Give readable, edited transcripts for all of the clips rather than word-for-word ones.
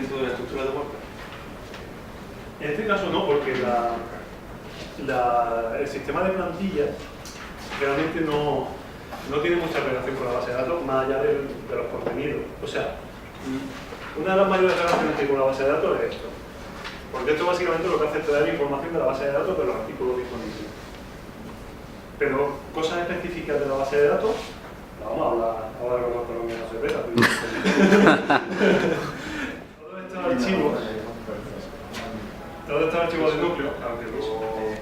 conocimiento de la estructura de WordPress? En este caso no, porque el sistema de plantillas realmente no tiene mucha relación con la base de datos, más allá de los contenidos. O sea, una de las mayores relaciones que hay con la base de datos es esto. Porque esto básicamente lo que hace es te dar información de la base de datos de los artículos disponibles. Pero cosas específicas de la base de datos, vamos a hablar ahora con la autonomía de la cerveza. Todos estos archivos de núcleo, aunque lo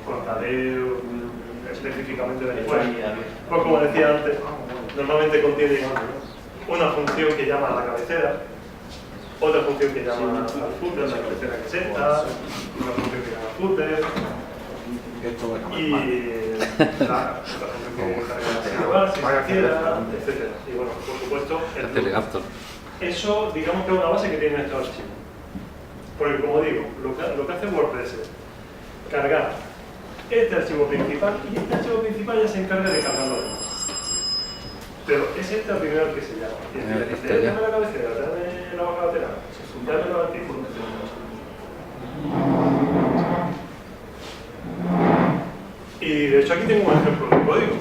contaré específicamente después, pues como decía antes, normalmente contienen una función que llama a la cabecera, otra función que llama al footer, la cabecera que senta, una función que llama footer, y la función que carga si quisiera, etc. Y bueno, por supuesto, el Delegator. eso digamos que es una base que tienen estos archivos. Porque como digo, lo que hace WordPress es cargar este archivo principal y este archivo principal ya se encarga de cargar los demás. Pero es este el primero que se llama. Y le dice, dame la cabecera, dame la hoja lateral, dame los artículos. Y de hecho aquí tengo un ejemplo de código.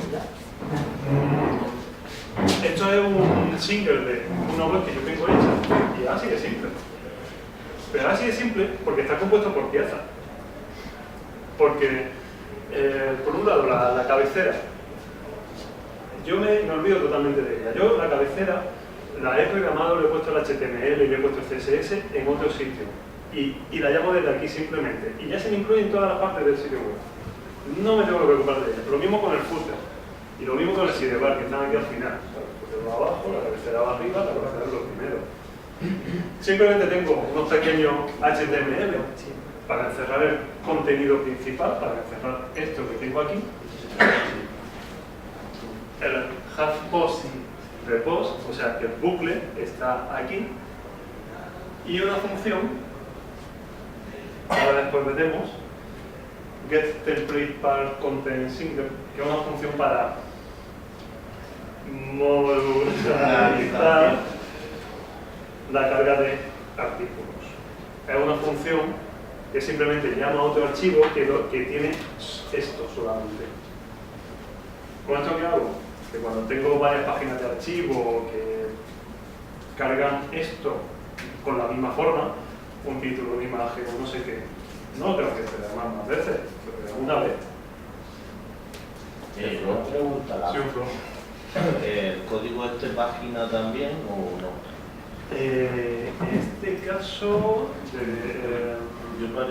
Esto es un single de una web que yo tengo hecha y así de simple. Pero así de simple porque está compuesto por piezas. Porque, por un lado, la cabecera, yo me olvido totalmente de ella. Yo la cabecera la he programado, le he puesto el HTML y le he puesto el CSS en otro sitio. Y la llamo desde aquí simplemente. Y ya se me incluyen todas las partes del sitio web. No me tengo que preocupar de ella. Lo mismo con el footer. Y lo mismo con el sidebar, que están aquí al final. El footer va abajo, la cabecera va arriba, la cabecera es lo primero. Simplemente tengo unos pequeños HTML para encerrar el contenido principal, para encerrar esto que tengo aquí. El have post de post, o sea que el bucle está aquí. Y una función, ahora después veremos, get template part content single, que es una función para modularizar la carga de artículos. Es una función que simplemente llama a otro archivo que tiene esto solamente. ¿Con esto qué hago? Que cuando tengo varias páginas de archivo que cargan esto con la misma forma, un título, una imagen o no sé qué, no tengo que esperar más veces, pero una vez. Una pregunta, Sí, un flow. ¿el código es de página también o no? En este caso, Yo creo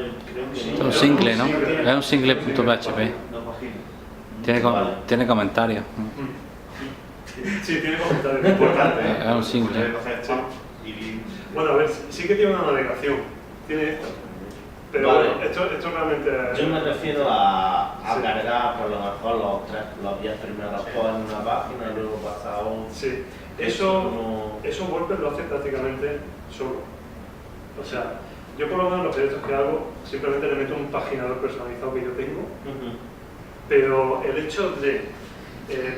que Es un single, ¿no? Es un single.php. no página. Tiene comentarios. sí, tiene comentarios importantes. Es un single. Bueno, a ver, sí que tiene una navegación, tiene esto. Pero Vale. bueno, esto realmente... Yo me refiero a Sí. cargar por lo mejor los 10 primeros posts en una página y luego pasar a un... Sí, no- eso WordPress lo hace prácticamente solo. O sea, yo por lo menos los proyectos que hago, simplemente le meto un paginador personalizado que yo tengo, Ujú. pero el hecho de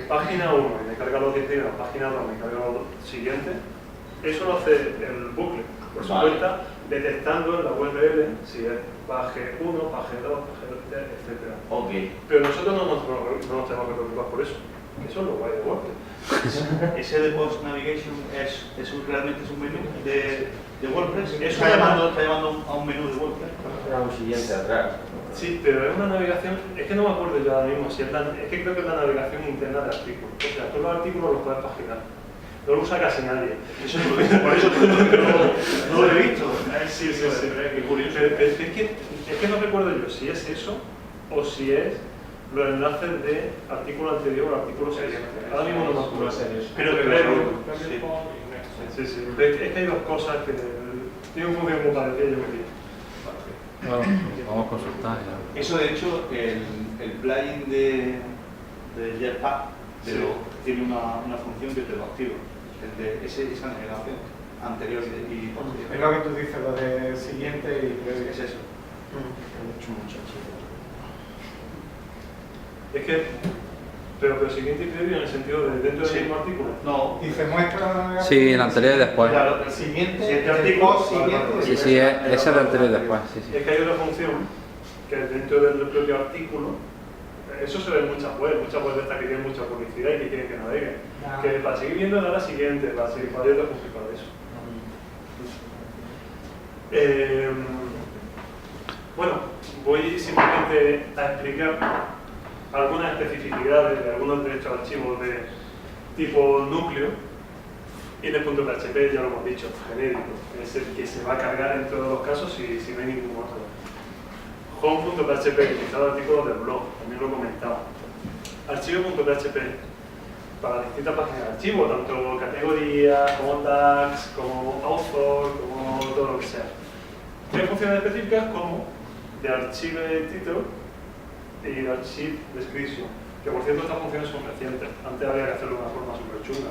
página 1 y me carga los 10 primeros, página 2 me carga los siguientes, eso lo hace el bucle, por su Vale. cuenta, detectando en la URL si es page 1, page 2, page 3, etc. Ok. Pero nosotros no nos tenemos que preocupar por eso, que eso es lo guay de WordPress. Ese de Post Navigation realmente es un menú de WordPress. Es Está una- llamando a un menú de WordPress. Era un siguiente atrás. Sí, pero es una navegación, es que no me acuerdo yo ahora mismo, si es que creo que es la navegación interna de artículos. O sea, todos los artículos los puedes paginar. No lo usa casi nadie. Eso no lo he visto, por eso no lo he visto. Sí. Qué curioso. Pero es que no recuerdo yo si es eso o si es los enlaces de artículo anterior o artículo siguiente. Ahora mismo no me acuerdo. Creo que Pero- sí. Sí. Es que hay dos cosas que tienen un función muy parecida, yo me digo. Bueno, vamos a consultar ya. Eso, de hecho, el plugin de Jetpack tiene una función que te lo activa. Esa navegación anterior y posterior. Es lo que tú dices, lo de siguiente y previo. Es eso. Es que Pero siguiente y previo en el sentido de dentro del Sí. mismo artículo. No, Y se muestra... Sí, el anterior y después. claro, El siguiente, Siguiente el artículo, post siguiente. Sí, sí, ese es el anterior y después. Sí, Es sí. que hay otra función que dentro del propio artículo, eso se ve en muchas webs de estas que tienen mucha publicidad y que quieren que naveguen. Ah. Que para seguir viendo la siguiente, para seguir para otra función para eso. Bueno, voy simplemente a explicar algunas especificidades de algunos de estos archivos de tipo núcleo. Y en el punto PHP ya lo hemos dicho, genérico, es el que se va a cargar en todos los casos si no hay ningún otro. Home.php, utilizado artículos del blog, también lo he comentado. Archivo.php, para distintas páginas de archivo, tanto categorías, como tags, como author, como todo lo que sea. Tiene funciones específicas como de archive title y de archive description, que por cierto estas funciones son recientes, antes había que hacerlo de una forma súper chunga.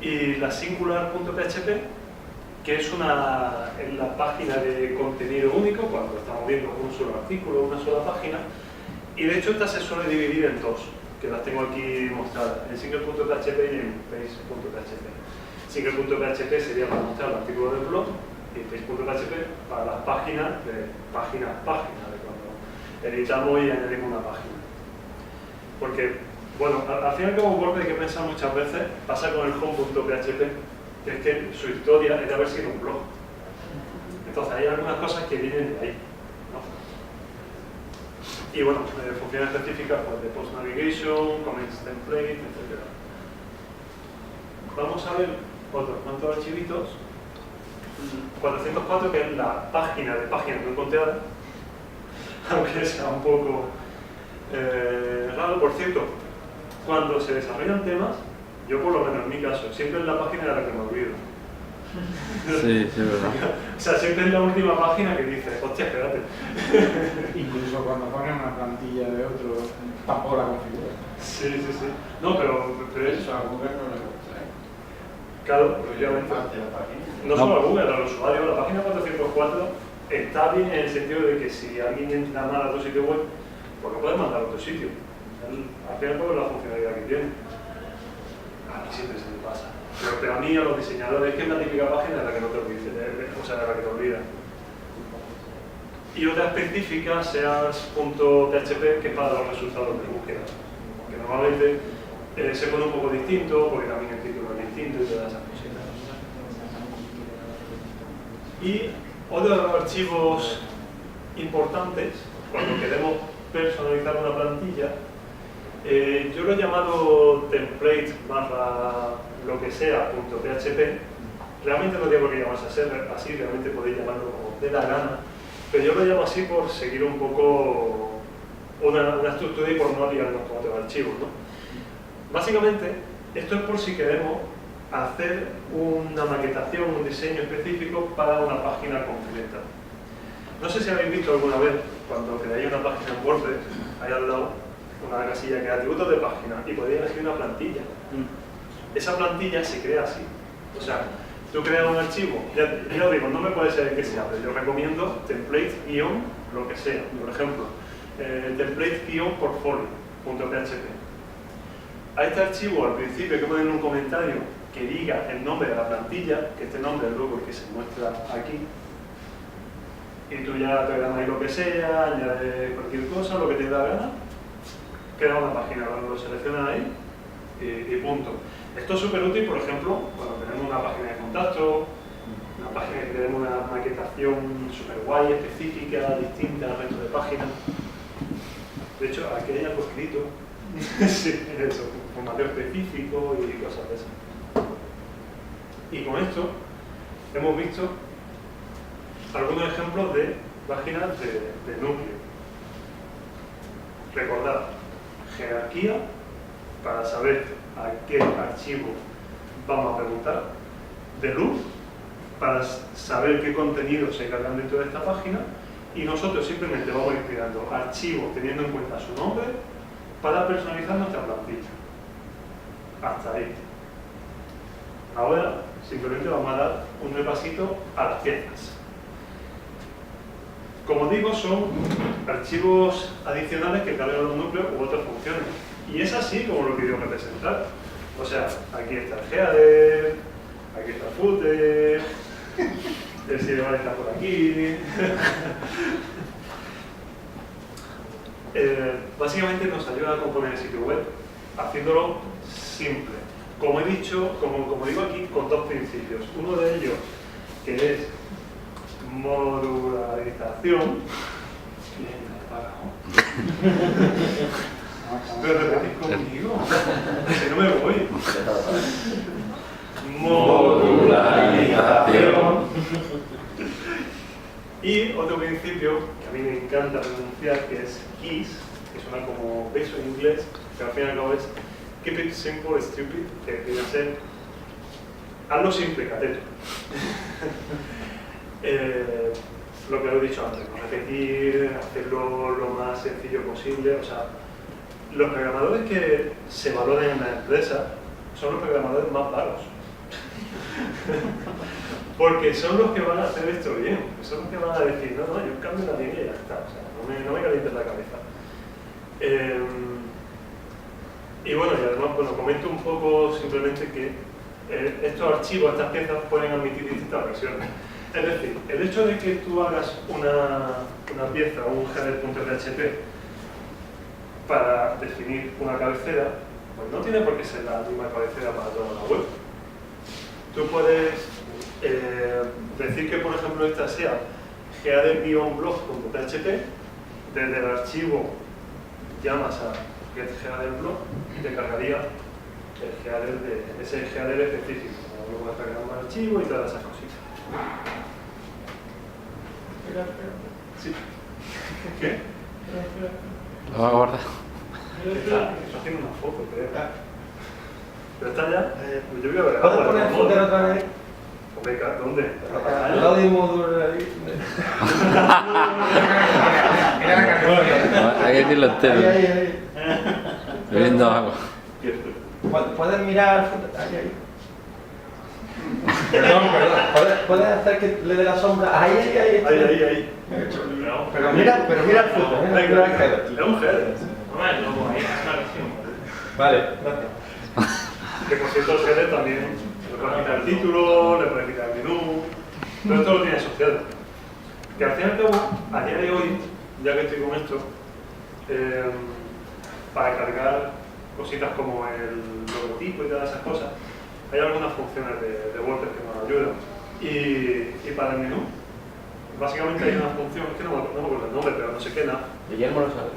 Y la singular.php, que es la página de contenido único, cuando estamos viendo un solo artículo, una sola página, y de hecho esta se suele dividir en dos, que las tengo aquí mostradas, en single.php y en page.php. Single.php sería para mostrar el artículo del blog, y page.php para las páginas de cuando editamos y añadimos una página. Porque, bueno, al fin y al cabo, Word hay que pensar muchas veces, pasa con el home.php, que es que su historia es de haber sido un blog. Entonces hay algunas cosas que vienen de ahí, ¿no? Y bueno, funciones específicas pues, de post navigation, comments template, etc. Vamos a ver otros cuantos archivitos. 404, que es la página de páginas no conteadas, aunque sea un poco raro. Por cierto, cuando se desarrollan temas, yo por lo menos en mi caso, siempre es la página de la que me olvido. Sí, sí, verdad. O sea, siempre es la última página que dice, hostia, espérate. Incluso cuando ponen una plantilla de otro, tampoco la configura. Sí, sí, sí. No, pero es... Eso a Google no le gusta, Claro, porque obviamente. parte la página. No solo a Google, al usuario. La página 404 está bien en el sentido de que si alguien entra mal a otro sitio web, pues lo puede mandar a otro sitio. Al final es la funcionalidad que tiene. A mí siempre se me pasa. Pero a mí, a los diseñadores, que es la típica página de la que no te olvides, o sea, de la que te olvidas. Y otra específica, seas.php, que es para los resultados de búsqueda. Que normalmente se pone un poco distinto, porque también el título es distinto y todas esas cositas. Y otros archivos importantes, cuando queremos personalizar una plantilla, yo lo he llamado template barra lo que sea .php. Realmente no tiene por qué llamarse así, realmente podéis llamarlo como de la gana, pero yo lo llamo así por seguir un poco una estructura y por no liarnos con otros archivos, ¿no? Básicamente, esto es por si queremos hacer una maquetación, un diseño específico para una página completa. No sé si habéis visto alguna vez, cuando creáis una página en WordPress, hay al lado una casilla que es atributos de página y podéis elegir una plantilla. Esa plantilla se crea así. O sea, tú creas un archivo, ya os digo, no me puede ser el que sea, pero yo recomiendo template-lo que sea. Por ejemplo, template-portfolio.php. A este archivo, al principio, hay que poner un comentario que diga el nombre de la plantilla, que este nombre es luego el que se muestra aquí. Y tú ya te das ahí lo que sea, añades cualquier cosa, lo que te dé la gana. Crea una página, lo seleccionas ahí y punto. Esto es súper útil, por ejemplo, cuando tenemos una página de contacto, una página que tenemos una maquetación súper guay, específica, distinta al resto de páginas. De hecho, aquí hay algo escrito. Sí, eso, formato específico y cosas de esas. Y con esto hemos visto algunos ejemplos de páginas de núcleo. Recordad, jerarquía para saber a qué archivo vamos a preguntar, de luz para saber qué contenidos se cargan dentro de esta página, y nosotros simplemente vamos a ir creando archivos teniendo en cuenta su nombre para personalizar nuestra plantilla. Hasta ahí. Ahora simplemente vamos a dar un repasito a las piezas. Como digo, son archivos adicionales que cargan los núcleos u otras funciones. Y es así como lo quiero representar. O sea, aquí está el header, aquí está el footer, el sidebar está por aquí. Básicamente nos ayuda a componer el sitio web haciéndolo simple. Como he dicho, como digo aquí, con dos principios. Uno de ellos, que es modularización. Pero repetís conmigo, que no me voy. Modularización. Y otro principio que a mí me encanta pronunciar, que es KISS, que suena como beso en inglés, que al fin y al cabo es Keep it simple, stupid, que quiere ser hazlo simple, cateto. Lo que os he dicho antes, ¿no? Repetir, hacerlo lo más sencillo posible. O sea, los programadores que se valoren en la empresa son los programadores más vagos. Porque son los que van a hacer esto bien, son los que van a decir, no, yo cambio la línea y ya está, o sea, no me calientes la cabeza. Y bueno, y además, comento un poco simplemente que estos archivos, estas piezas pueden admitir distintas versiones. Es decir, el hecho de que tú hagas una pieza, un header.php para definir una cabecera, pues no tiene por qué ser la misma cabecera para toda la web. Tú puedes decir que, por ejemplo, esta sea header-blog.php, desde el archivo llamas a getHeaderBlog y te cargaría el header ese header específico. Luego vas a cargar un archivo y todas esas cositas. Sí. ¿Qué? Lo va a guardar. Está haciendo una foto, creo. ¿Pero está ya? Pues yo voy a ver. ¿Puedes poner el footer otra vez? ¿Dónde? Al lado de modularización. Mira la carretera. Hay que decirlo entero. Ahí. Bebiendo agua. ¿Puedes mirar al footer? Ahí. Perdón. ¿Puedes hacer que le dé la sombra? Ahí. Ahí. Pero mira el footer. Mira el header. Es un header. Vale, gracias. Que por cierto el header también le puedes quitar el título, le puedes quitar el menú, pero esto lo tiene asociado. Que al fin y al cabo, a día de hoy, ya que estoy con esto, para cargar cositas como el logotipo y todas esas cosas, hay algunas funciones de WordPress que nos ayudan. Y para el menú, básicamente hay una función, es que no me acuerdo el nombre, pero no sé qué, nada. Guillermo lo sabe.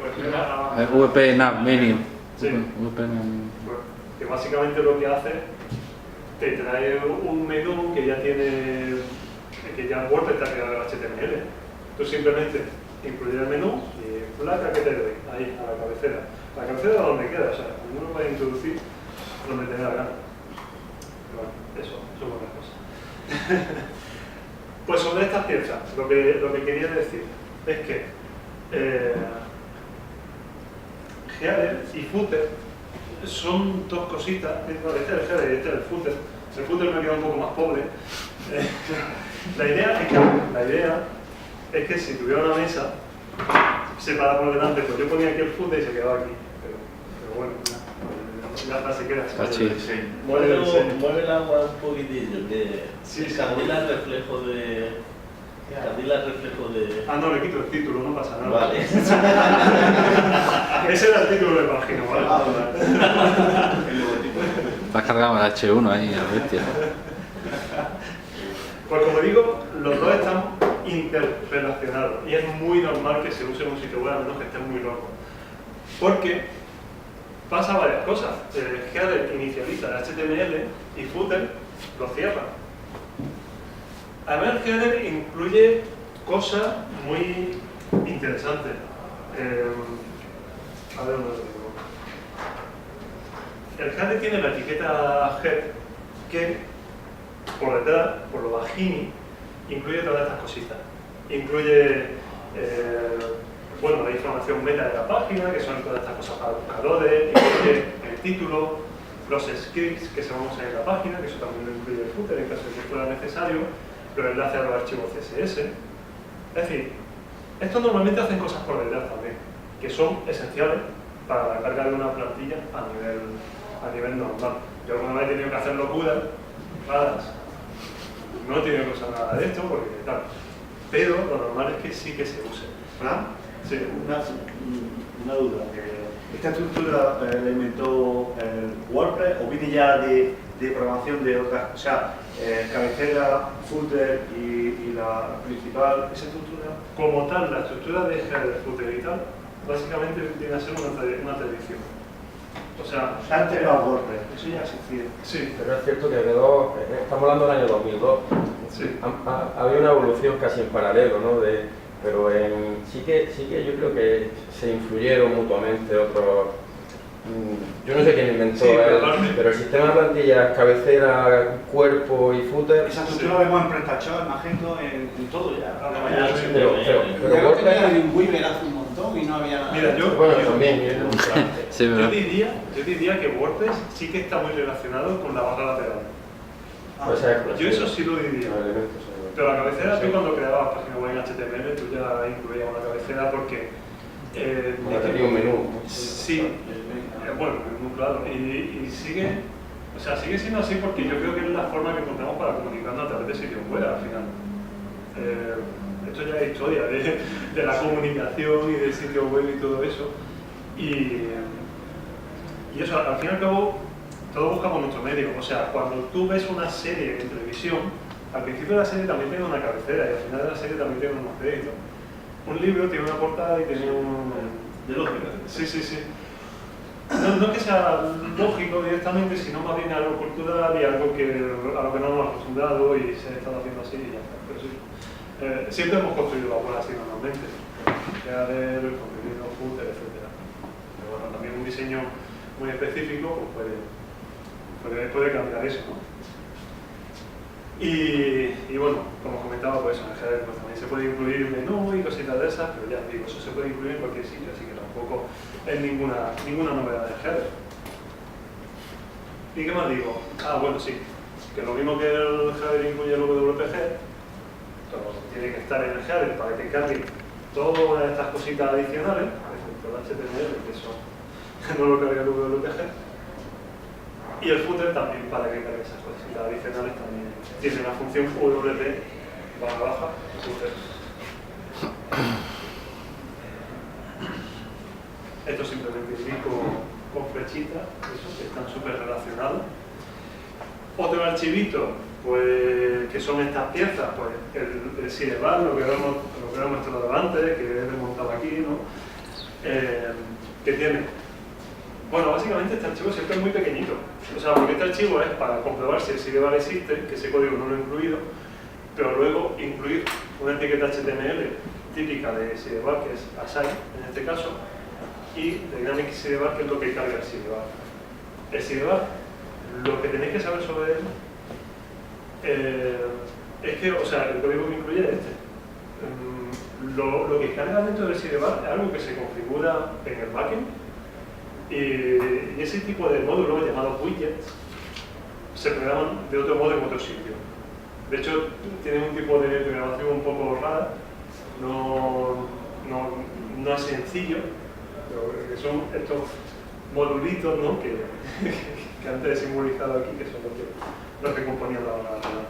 VP Nav Menu. Sí. VP Nav. Bueno, que básicamente lo que hace te trae un menú que ya tiene, que ya WordPress te ha creado el HTML. Tú simplemente incluyes el menú y placa que te doy, ahí, a la cabecera. La cabecera donde queda, o sea, uno puede introducir donde te dé la gana. Pero bueno, eso es otra cosa. Pues sobre estas piezas, lo que quería decir es que header y footer son dos cositas. Este es el header y este es el footer. El footer me queda un poco más pobre. La idea es que si tuviera una mesa separada por delante, pues yo ponía aquí el footer y se quedaba aquí. Pero bueno, ya se queda. Mueve el agua un poquitillo, que Sí, candila el reflejo de... Ah, no, le quito el título, no pasa nada. Vale. Ese era el título de página, ¿vale? Estás cargando el H1 ahí, a la bestia. Pues como digo, los dos están interrelacionados y es muy normal que se use en un sitio web a menos que estén muy locos. Porque pasa varias cosas. El header inicializa el HTML y footer lo cierra. Además, el header incluye cosas muy interesantes. A ver dónde lo digo. El header tiene la etiqueta head que por detrás, por lo bajini, incluye todas estas cositas. Incluye la información meta de la página, que son todas estas cosas para buscadores, incluye el título, los scripts que se van a usar en la página, que eso también lo incluye el footer en caso de que fuera necesario, los enlaces a los archivos CSS. Es decir, estos normalmente hacen cosas por detrás también, que son esenciales para la carga de una plantilla a nivel normal. Yo alguna vez he tenido que hacer locuras raras, no he tenido que usar nada de esto porque tal, pero lo normal es que sí que se use. Fran, Sí. una duda. ¿Esta estructura la inventó WordPress o viene ya de programación de otras? O sea, cabecera, footer y la principal, ¿esa estructura? Como tal, la estructura de header, footer y tal, básicamente viene a ser una tradición. O sea, Antes era WordPress, eso ya existía. sí, Pero es cierto que estamos hablando del año 2002, sí. había una evolución casi en paralelo, ¿no? Pero sí que yo creo que se influyeron mutuamente otros. Yo no sé quién inventó, Sí, pero el sistema de plantillas, cabecera, cuerpo y footer. Esa estructura la vemos en PrestaShop, en Magento, en todo ya. Pero Yo WordPress. tenía Dreamweaver hace un montón y no había nada. Mira, Bueno, también. Sí, yo pero diría que WordPress sí que está muy relacionado con la barra lateral. O sea, Yo eso sí lo diría. los elementos, Pero la cabecera, tú cuando creabas páginas web en HTML, tú ya incluías una cabecera porque... Ya tenía un menú. Sí, bueno, muy claro. Y sigue, o sea, sigue siendo así porque yo creo que es la forma que encontramos para comunicarnos a través de sitios web al final. Esto ya es historia de la comunicación y del sitio web y todo eso. Y eso, al fin y al cabo, todo busca por nuestro medio. O sea, cuando tú ves una serie en televisión, al principio de la serie también tiene una cabecera y al final de la serie también tiene unos créditos. Un libro tiene una portada y tiene un... De lógica. Sí, sí, sí. No que sea lógico directamente, sino más bien algo cultural y algo a lo que no hemos acostumbrado y se ha estado haciendo así y ya está. Pero sí. Siempre hemos construido la web así normalmente. Header, el contenido, footer, etc. Pero bueno, también un diseño muy específico pues puede cambiar eso, ¿no? Y bueno, como comentaba, pues en el header pues, también se puede incluir un menú y cositas de esas, pero ya digo, eso se puede incluir en cualquier sitio, así que tampoco es ninguna novedad del header. ¿Y qué más digo? Ah, bueno, sí, que lo mismo que el header incluye el WPG, pero tiene que estar en el header para que cargue todas estas cositas adicionales, excepto el HTML, que eso no lo carga el WPG. Y el footer también, para que cargue esas cositas adicionales, también tiene la función WP _, footer. Esto simplemente indico con flechitas, eso, que están súper relacionados. Otro archivito, pues, que son estas piezas, pues el sidebar, lo que hemos mostrado antes, que he desmontado aquí, ¿no? Que tiene. Bueno, básicamente este archivo siempre es muy pequeñito. O sea, porque este archivo es para comprobar si el sidebar existe, que ese código no lo he incluido, pero luego incluir una etiqueta HTML típica de sidebar, que es assign en este caso, y dynamic sidebar, que es lo que carga el sidebar. El sidebar, lo que tenéis que saber sobre él es que, o sea, el código que incluye es este. Lo que carga dentro del sidebar es algo que se configura en el backend. Y ese tipo de módulos llamados widgets se programan de otro modo en otro sitio. De hecho, tienen un tipo de programación un poco rara, no es sencillo, pero que son estos modulitos, ¿no? que antes he simbolizado aquí, que son los que componían la barra lateral.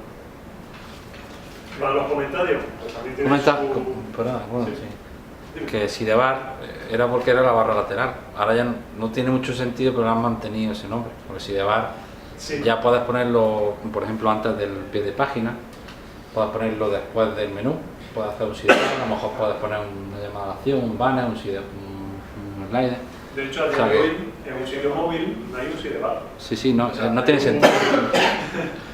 Para los comentarios, pues también tienen bueno, sí. Que sidebar era porque era la barra lateral. Ahora ya no tiene mucho sentido, pero han mantenido ese nombre. Porque sidebar Sí. ya puedes ponerlo, por ejemplo, antes del pie de página, puedes ponerlo después del menú, puedes hacer un sidebar, a lo mejor puedes poner una llamada de acción, un banner, un slider. De hecho, a O día sea de que- hoy, en un sitio móvil no hay un sidebar. Sí, no, O sea, no tiene hay un- sentido.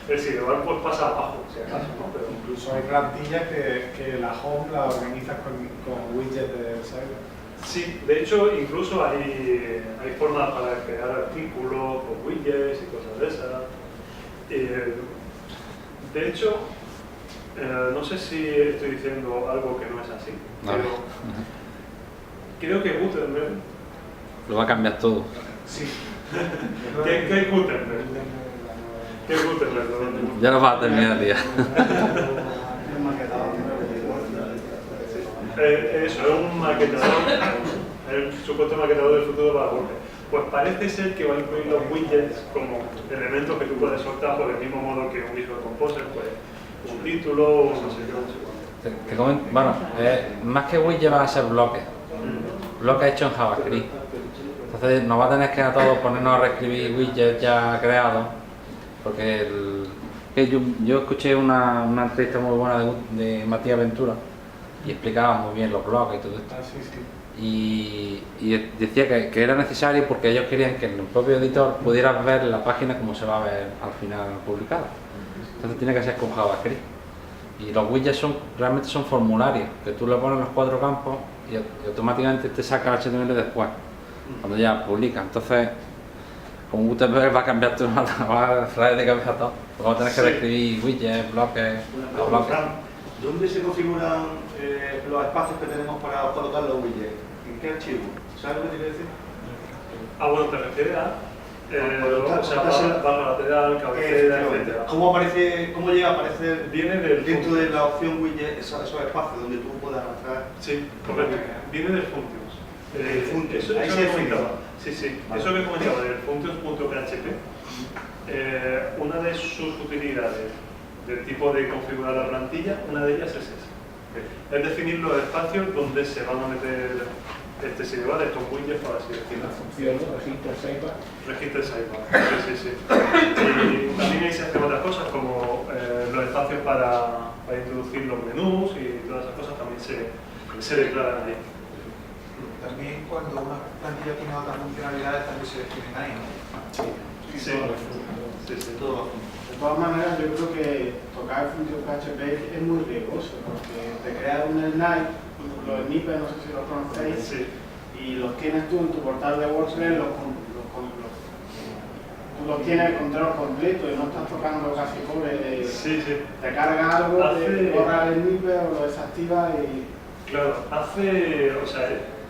El sidebar pues pasa abajo, si acaso, ¿no? Pero Incluso hay plantillas que la home la organizas con widgets de server. sí, de hecho, incluso hay formas para crear artículos con widgets y cosas de esas. De hecho, no sé si estoy diciendo algo que no es así, A ver. pero creo que Gutenberg... Lo va a cambiar todo. Sí. ¿Qué es Gutenberg? ¿Qué es Gutenberg? Ya nos va a terminar el día. Eso, es un maquetador. el supuesto maquetador del futuro para WordPress. Pues parece ser que va a incluir los widgets como elementos que tú puedes soltar por el mismo modo que un Visual Composer, pues un título, no sé qué, no sé cuánto. Te comento, bueno, más que widget van a ser bloques. Bloques hechos en JavaScript. Entonces nos va a tener que a todos ponernos a reescribir widgets ya creados, porque yo escuché una entrevista muy buena de Matías Ventura y explicaba muy bien los bloques y todo esto. Ah, sí, sí. Y decía que era necesario porque ellos querían que en el propio editor pudieras ver la página como se va a ver al final publicada. Entonces tiene que ser con JavaScript. Y los widgets realmente son formularios, que tú le pones los 4 campos y automáticamente te saca el HTML después, cuando ya publica. Entonces, con Gutenberg va a cambiar tu va a traer de cabeza todo. Vamos a tener que reescribir widgets, bloques, a bloques. ¿Dónde se configuran los espacios que tenemos para colocar los widgets? ¿En qué archivo? ¿Sabes lo que te quiero decir? Ah, bueno, te refieres a barra lateral, cabecera, etc. ¿Cómo llega a aparecer Viene del dentro de la opción widget esos espacios donde tú puedas arrastrar? Sí, correcto. Viene del Functions. Eso Ahí que se comentaba. define. Sí, Vale. eso que comentaba del Functions.php, una de sus utilidades del tipo de configurar la plantilla, una de ellas es esa. Es definir los espacios donde se van a meter se lleva de estos widgets, por así decirlo. La función, registro, sidebar. Registra sidebar, sí. Y también ahí se hacen otras cosas como los espacios para introducir los menús y todas esas cosas también se declaran ahí. También cuando una plantilla tiene otras funcionalidades también se definen ahí, ¿no? Sí. Todo. De todas maneras, yo creo que tocar el función PHP es muy riesgoso, porque te creas un slide, los snippets, no sé si los conocéis, Sí. y los tienes tú en tu portal de WordPress, tú los tienes el control completo y no estás tocando casi cobre. Sí. Te carga algo, te Hace- borra el snippet o lo desactiva y... Claro,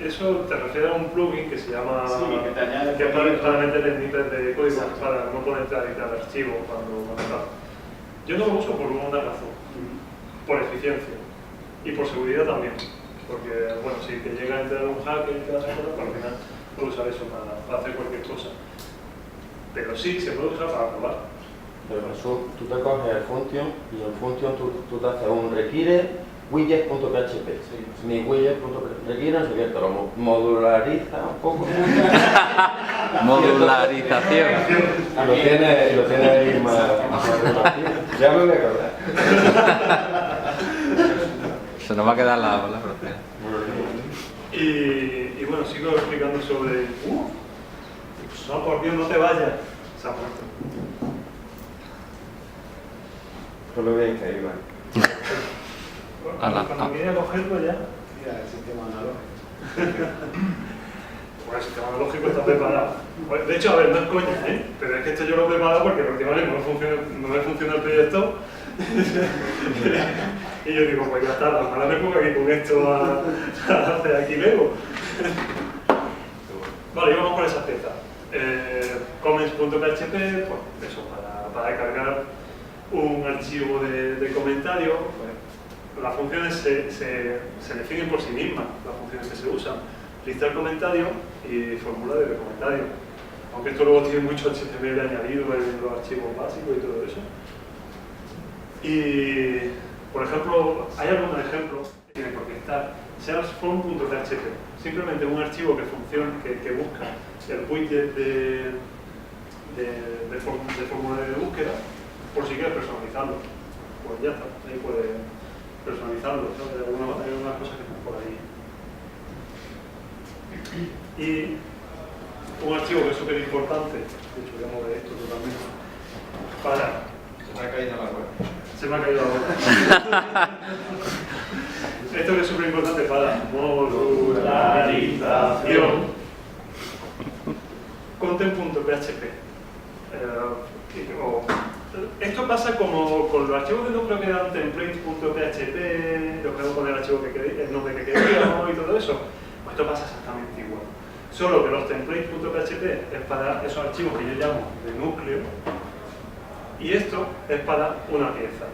eso te refiere a un plugin que se llama Sí, que te añade que código. para meter snippets de código Exacto. para no ponerte a editar archivos cuando está. Yo no lo uso por una razón, por eficiencia y por seguridad también, porque bueno, si te llega a entrar un hacker y te das cuenta, pues al final puedes usar eso para hacer cualquier cosa. Pero sí, se puede usar para probar. Pero Jesús, tú te coges el function y en function tú te haces un requiere widget.php. Mi widget.php requiere, no sé qué, te lo modulariza un poco. Modularización. Y lo tiene ahí más repartido. Ya me voy a acordar. Se nos va a quedar la palabra. Y bueno, sigo explicando sobre... no, por Dios, no te vayas. Se ha muerto. Por lo bien que iba. Cuando viene a cogerlo ya... Mira, el sistema analógico. Bueno, el sistema analógico está preparado. Pues, de hecho, a ver, no es coña, pero es que esto yo lo he preparado porque últimamente no me funciona el proyecto. Y yo digo, pues ya está, ahora me pongo aquí con esto a hacer aquí Lego. Vale, y vamos con esas piezas. Comments.php, pues eso, para cargar un archivo de comentario, pues, las funciones se definen por sí mismas, las funciones que se usan. Listar comentario y formulario de comentario. Aunque esto luego tiene mucho HTML añadido en los archivos básicos y todo eso. Y, por ejemplo, hay algunos ejemplos que tienen por qué estar. Salesform.php, simplemente un archivo que funciona, que busca el widget de formulario de búsqueda, por si quieres personalizarlo. Pues ya está, ahí puedes personalizarlo, ¿sabes? Hay algunas cosas que están por ahí. Y un archivo que es súper importante, de hecho voy a mover esto totalmente, Se me ha caído la web. se me ha caído la boca. Esto que es súper importante para modularización. Content.php. Esto pasa como con los archivos de núcleo que dan template.php, los que con el archivo que queréis, el nombre que queríamos y todo eso. Pues esto pasa exactamente igual. Solo que los templates.php es para esos archivos que yo llamo de núcleo y esto es para una pieza.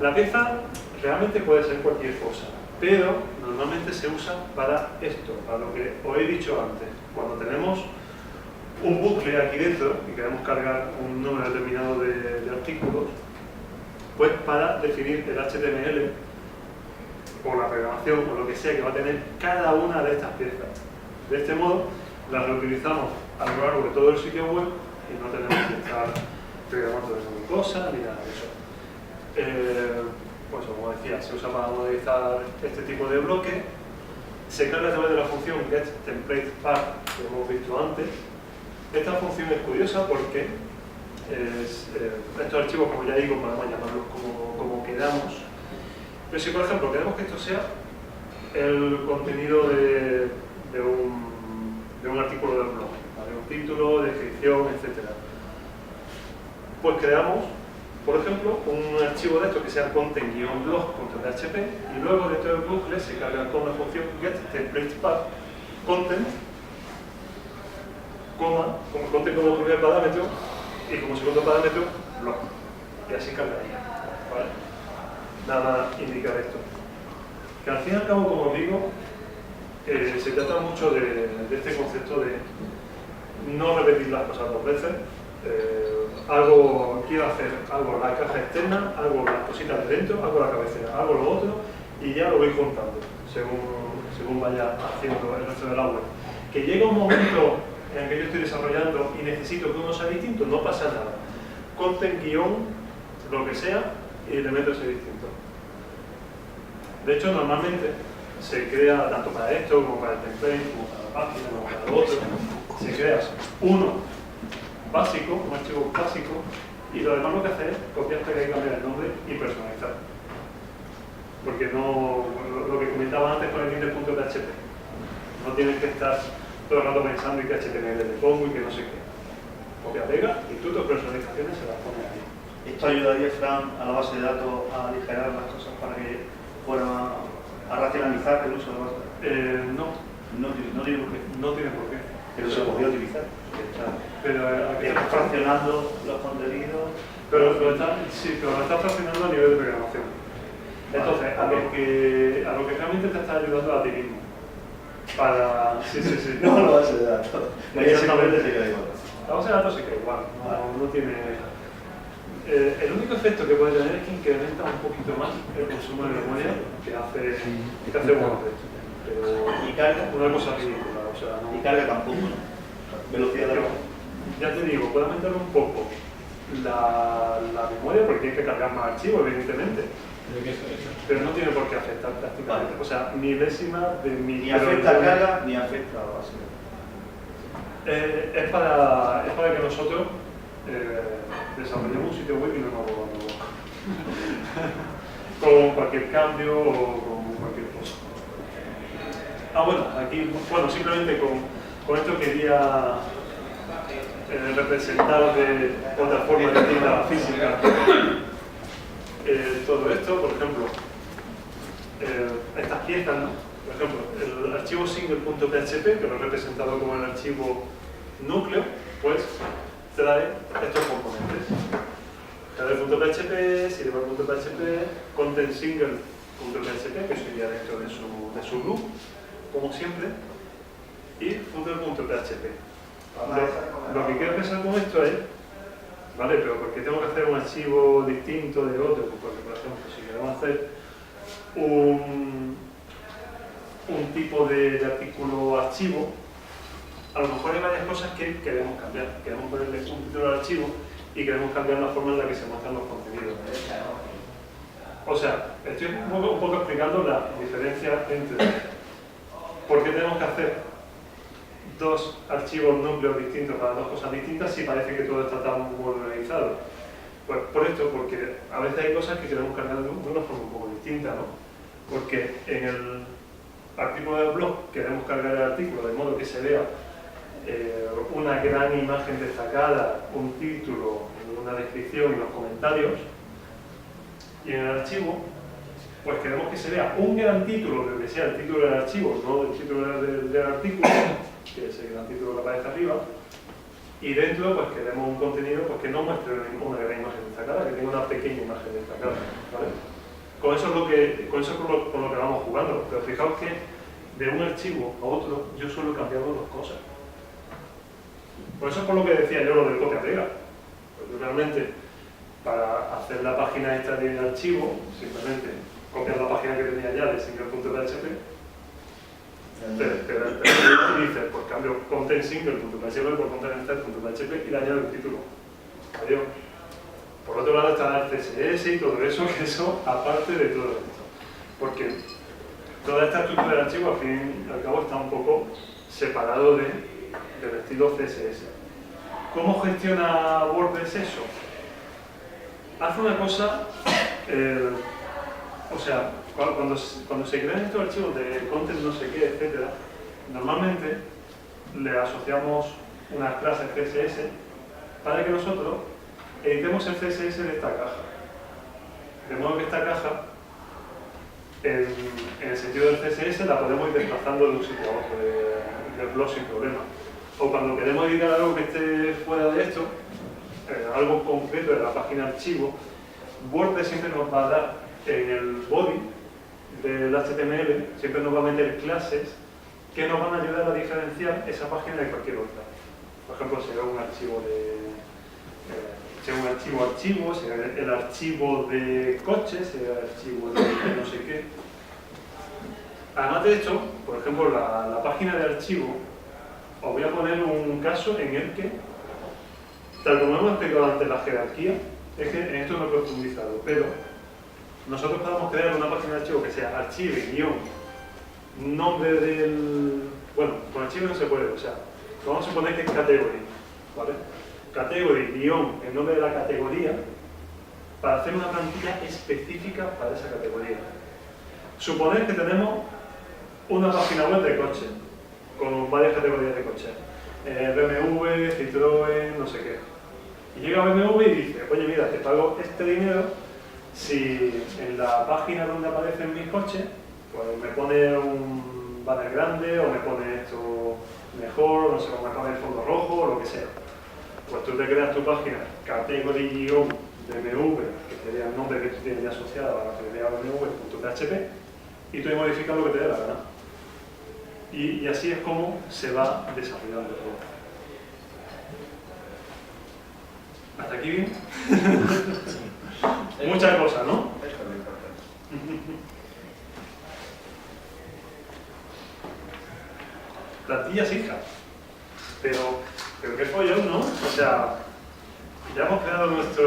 La pieza realmente puede ser cualquier cosa. pero normalmente se usa para esto, para lo que os he dicho antes. Cuando tenemos un bucle aquí dentro y queremos cargar un número determinado de artículos, pues para definir el HTML o la programación o lo que sea que va a tener cada una de estas piezas. De este modo, las reutilizamos a lo largo de todo el sitio web y no tenemos que estar programando de cosas ni nada de eso. Pues como decía, se usa para modelizar este tipo de bloque. Se carga a través de la función getTemplatePath que hemos visto antes. Esta función es curiosa porque estos archivos, como ya digo, podemos llamarlos como queramos. Pero si, por ejemplo, queremos que esto sea el contenido de un artículo del blog, ¿vale? Un título, descripción, etc. Pues creamos, por ejemplo, un archivo de esto que sea content-blog.php y luego dentro del bucle se carga con la función getTemplatePath content, como content como primer parámetro y como segundo parámetro blog. Y así cargaría, ¿vale? Nada indicar esto. Que al fin y al cabo, como os digo, se trata mucho de este concepto de no repetir las cosas dos veces. Quiero hacer algo la caja externa, hago las cositas de dentro, hago la cabecera, hago lo otro y ya lo voy juntando según vaya haciendo el resto de la web. Que llega un momento en el que yo estoy desarrollando y necesito que uno sea distinto, no pasa nada. Content, guión, lo que sea, y le meto ese distinto. De hecho, normalmente se crea tanto para esto como para el template, como para la página, como para lo otro. Se crea uno básico, un archivo básico, y lo demás lo que hace es copiar, pegar y cambiar el nombre y personalizar. Porque no, lo que comentaba antes con el index.php, no tienes que estar todo el rato pensando en qué HTML le pongo y que no sé qué. Copia, pega y tú tus personalizaciones se las pones ahí. ¿Esto ayudaría, Fran, a la base de datos a aligerar las cosas para que fueran a racionalizar el uso de la base de datos? No. No tiene por qué. No tiene por qué. Pero se podría utilizar. Pero aquí Estás fraccionando los contenidos. pero lo estás fraccionando a nivel de programación. Entonces, a lo que realmente te está ayudando a ti mismo. Para. Sí. No la base de datos. Exactamente. Se queda igual. La base de datos se queda igual. No tiene. El único efecto que puede tener es que incrementa un poquito más el consumo de memoria que hace WordPress. Pero Y carga. una cosa ridícula, o sea, no. Y carga tampoco, ¿no? Velocidad de carga. Ya te digo, puede aumentar un poco la memoria porque tiene que cargar más archivos, evidentemente. Pero no tiene por qué afectar prácticamente. Vale. O sea, milésima de Ni afecta a carga ni afecta a la base de datos. Es para que nosotros desarrollemos un sitio web y no nos volvamos con cualquier cambio o con cualquier cosa. Bueno, aquí, simplemente con esto quería representar de otra forma distinta a la física todo esto. Por ejemplo, estas piezas, ¿no? Por ejemplo, el archivo single.php, que lo he representado como el archivo núcleo, pues trae estos componentes. header.php, serial.php, content single.php, que sería dentro de su loop, como siempre, y footer.php. Lo que quiero pensar con esto es, ¿vale? Pero ¿por qué tengo que hacer un archivo distinto de otro? Pues porque, por ejemplo, si queremos hacer un tipo de artículo archivo, a lo mejor hay varias cosas que queremos cambiar. Queremos ponerle un título al archivo y queremos cambiar la forma en la que se muestran los contenidos. O sea, estoy un poco explicando la diferencia entre por qué tenemos que hacer dos archivos núcleos distintos para dos cosas distintas si parece que todo está tan modularizado. Pues por esto, porque a veces hay cosas que queremos cargar de una forma un poco distinta, ¿no? Porque en el artículo del blog queremos cargar el artículo de modo que se vea una gran imagen destacada, un título, una descripción y los comentarios. Y en el archivo, pues queremos que se vea un gran título, de que sea el título del archivo, no el título del artículo, que es el gran título que aparece arriba. Y dentro, pues queremos un contenido pues, que no muestre una gran imagen destacada, que tenga una pequeña imagen destacada, ¿vale? con eso es con lo que vamos jugando. Pero fijaos que de un archivo a otro yo solo he cambiado dos cosas. Por eso es por lo que decía yo lo del copia-pega. Pues realmente, para hacer la página esta de archivo, simplemente copiar la página que tenía ya de single.php, y dices, pues cambio content single.php por content set.php y le añado el título. Adiós. Por otro lado está el CSS y todo eso, que eso aparte de todo esto. Porque toda esta estructura de archivo al fin y al cabo está un poco separado del estilo CSS. ¿Cómo gestiona WordPress eso? Hace una cosa, o sea, cuando se crean estos archivos de content no sé qué, etcétera, normalmente le asociamos unas clases CSS para que nosotros editemos el CSS de esta caja. De modo que esta caja, en el sentido del CSS, la podemos ir desplazando de un sitio a otro del blog sin problema. O cuando queremos editar algo que esté fuera de esto, algo concreto de la página archivo, WordPress siempre nos va a dar en el body del HTML, siempre nos va a meter clases que nos van a ayudar a diferenciar esa página de cualquier otra. Por ejemplo, si es un archivo archivo, si es el archivo de coches, si es el archivo de no sé qué. Además de esto, por ejemplo, la página de archivo, os voy a poner un caso en el que, tal como hemos explicado antes la jerarquía, es que en esto no he profundizado, pero nosotros podemos crear una página de archivo que sea archive-nombre del... Bueno, con archivo no se puede, o sea, vamos a suponer que es category, ¿vale? Category-el nombre de la categoría para hacer una plantilla específica para esa categoría. Suponer que tenemos una página web de coches, con varias categorías de coches. BMW, Citroën, no sé qué. Y llega BMW y dice, oye mira, te pago este dinero si en la página donde aparecen mis coches, pues me pone un banner grande o me pone esto mejor, o no sé, o me pone el fondo rojo o lo que sea. Pues tú te creas tu página, category-BMW, que sería el nombre que tú tienes ya asociado a la categoría BMW.php, y tú modificas lo que te dé la gana. Y así es como se va desarrollando todo. ¿Hasta aquí bien? Muchas cosas, ¿no? Plantillas hijas. Pero qué follón, ¿no? O sea, ya hemos creado nuestra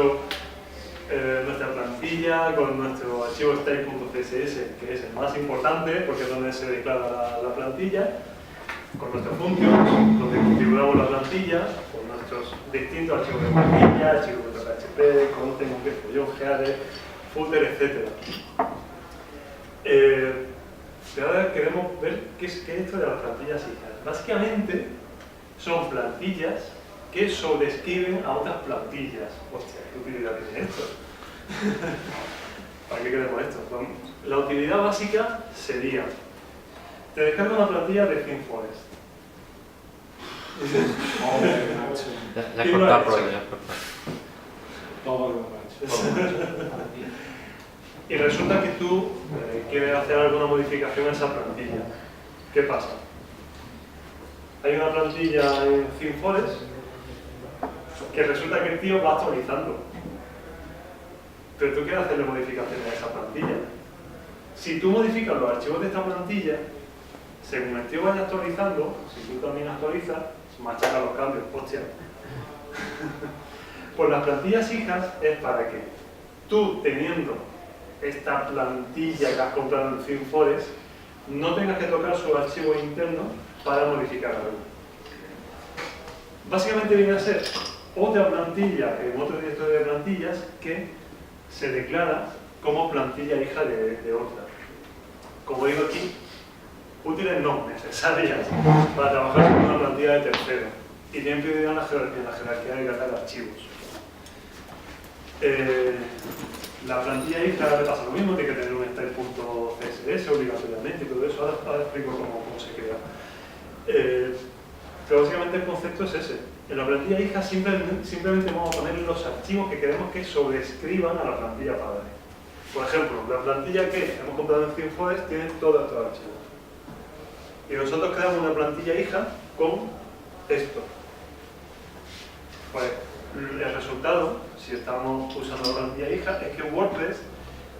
plantilla con nuestro archivo style.css, que es el más importante porque es donde se declara la plantilla, con nuestro function, donde configuramos la plantilla, con nuestros distintos archivos de plantilla, archivos.php, content, header, footer, etc. Pero ahora queremos ver qué es esto de las plantillas hijas. Básicamente son plantillas que sobrescriben a otras plantillas. Hostia, ¿qué utilidad tiene esto? ¿Para qué queremos esto? Bueno, la utilidad básica sería: te descarga una plantilla de ThemeForest. Ya he cortado el rollo, ya he cortado. Todo lo Y resulta que tú quieres hacer alguna modificación a esa plantilla. ¿Qué pasa? Hay una plantilla en ThemeForest que resulta que el tío va actualizando. Pero tú quieres hacerle modificaciones a esa plantilla. Si tú modificas los archivos de esta plantilla, según el tío vaya actualizando, si tú también actualizas, machaca los cambios, hostia. Pues las plantillas hijas es para que tú, teniendo esta plantilla que has comprado en ThemeForest, no tengas que tocar sus archivos internos para modificar algo. Básicamente viene a ser otra plantilla en otro directorio de plantillas que se declara como plantilla hija de otra. Como digo aquí, útiles no necesarias para trabajar con una plantilla de tercero y tienen prioridad en la jerarquía de carga de archivos. La plantilla hija le pasa lo mismo, tiene que tener un style.css obligatoriamente y todo eso. Ahora explico cómo se crea. Pero básicamente el concepto es ese. En la plantilla hija simplemente vamos a poner los archivos que queremos que sobrescriban a la plantilla padre. Por ejemplo, la plantilla que hemos comprado en ThemeForest tiene todos estos archivos. Y nosotros creamos una plantilla hija con esto. Pues el resultado, si estamos usando la plantilla hija, es que WordPress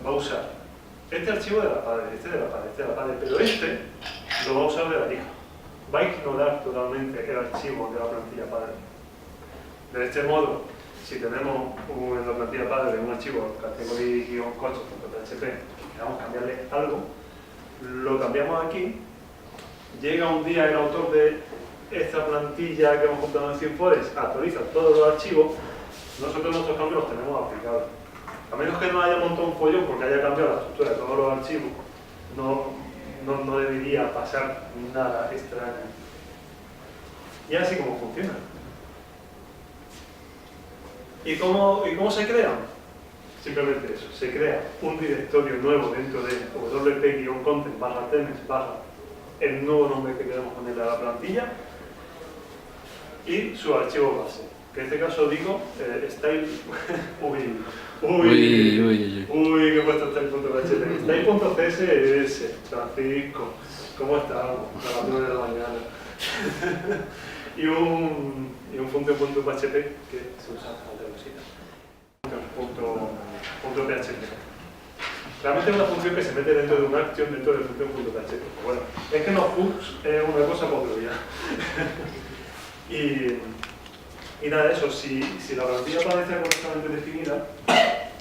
va a usar este archivo de la padre, este de la padre, este de la padre, pero este lo va a usar de la hija. Va a ignorar totalmente el archivo de la plantilla padre. De este modo, si tenemos en la plantilla padre un archivo category-coches.php y queremos cambiarle algo, lo cambiamos aquí, llega un día el autor de esta plantilla que hemos comprado en ThemeForest, actualiza todos los archivos, nosotros nuestros cambios los tenemos aplicados. A menos que no haya montado un follón porque haya cambiado la estructura de todos los archivos, no debería pasar nada extraño. Y así como funciona. ¿Y cómo se crea? Simplemente eso, se crea un directorio nuevo dentro de wp-content /themes el nuevo nombre que queremos ponerle a la plantilla y su archivo base. Que en este caso digo style. Uy, que he puesto style.php. Style.css, Francisco, ¿cómo estamos? A las 9 de la mañana. y un function.php que se usa para otra cosita. .php. Realmente es una función que se mete dentro de una action dentro del function.php. Bueno, es que no hooks es una cosa por otro día. Y nada, eso, si la plantilla parece correctamente definida,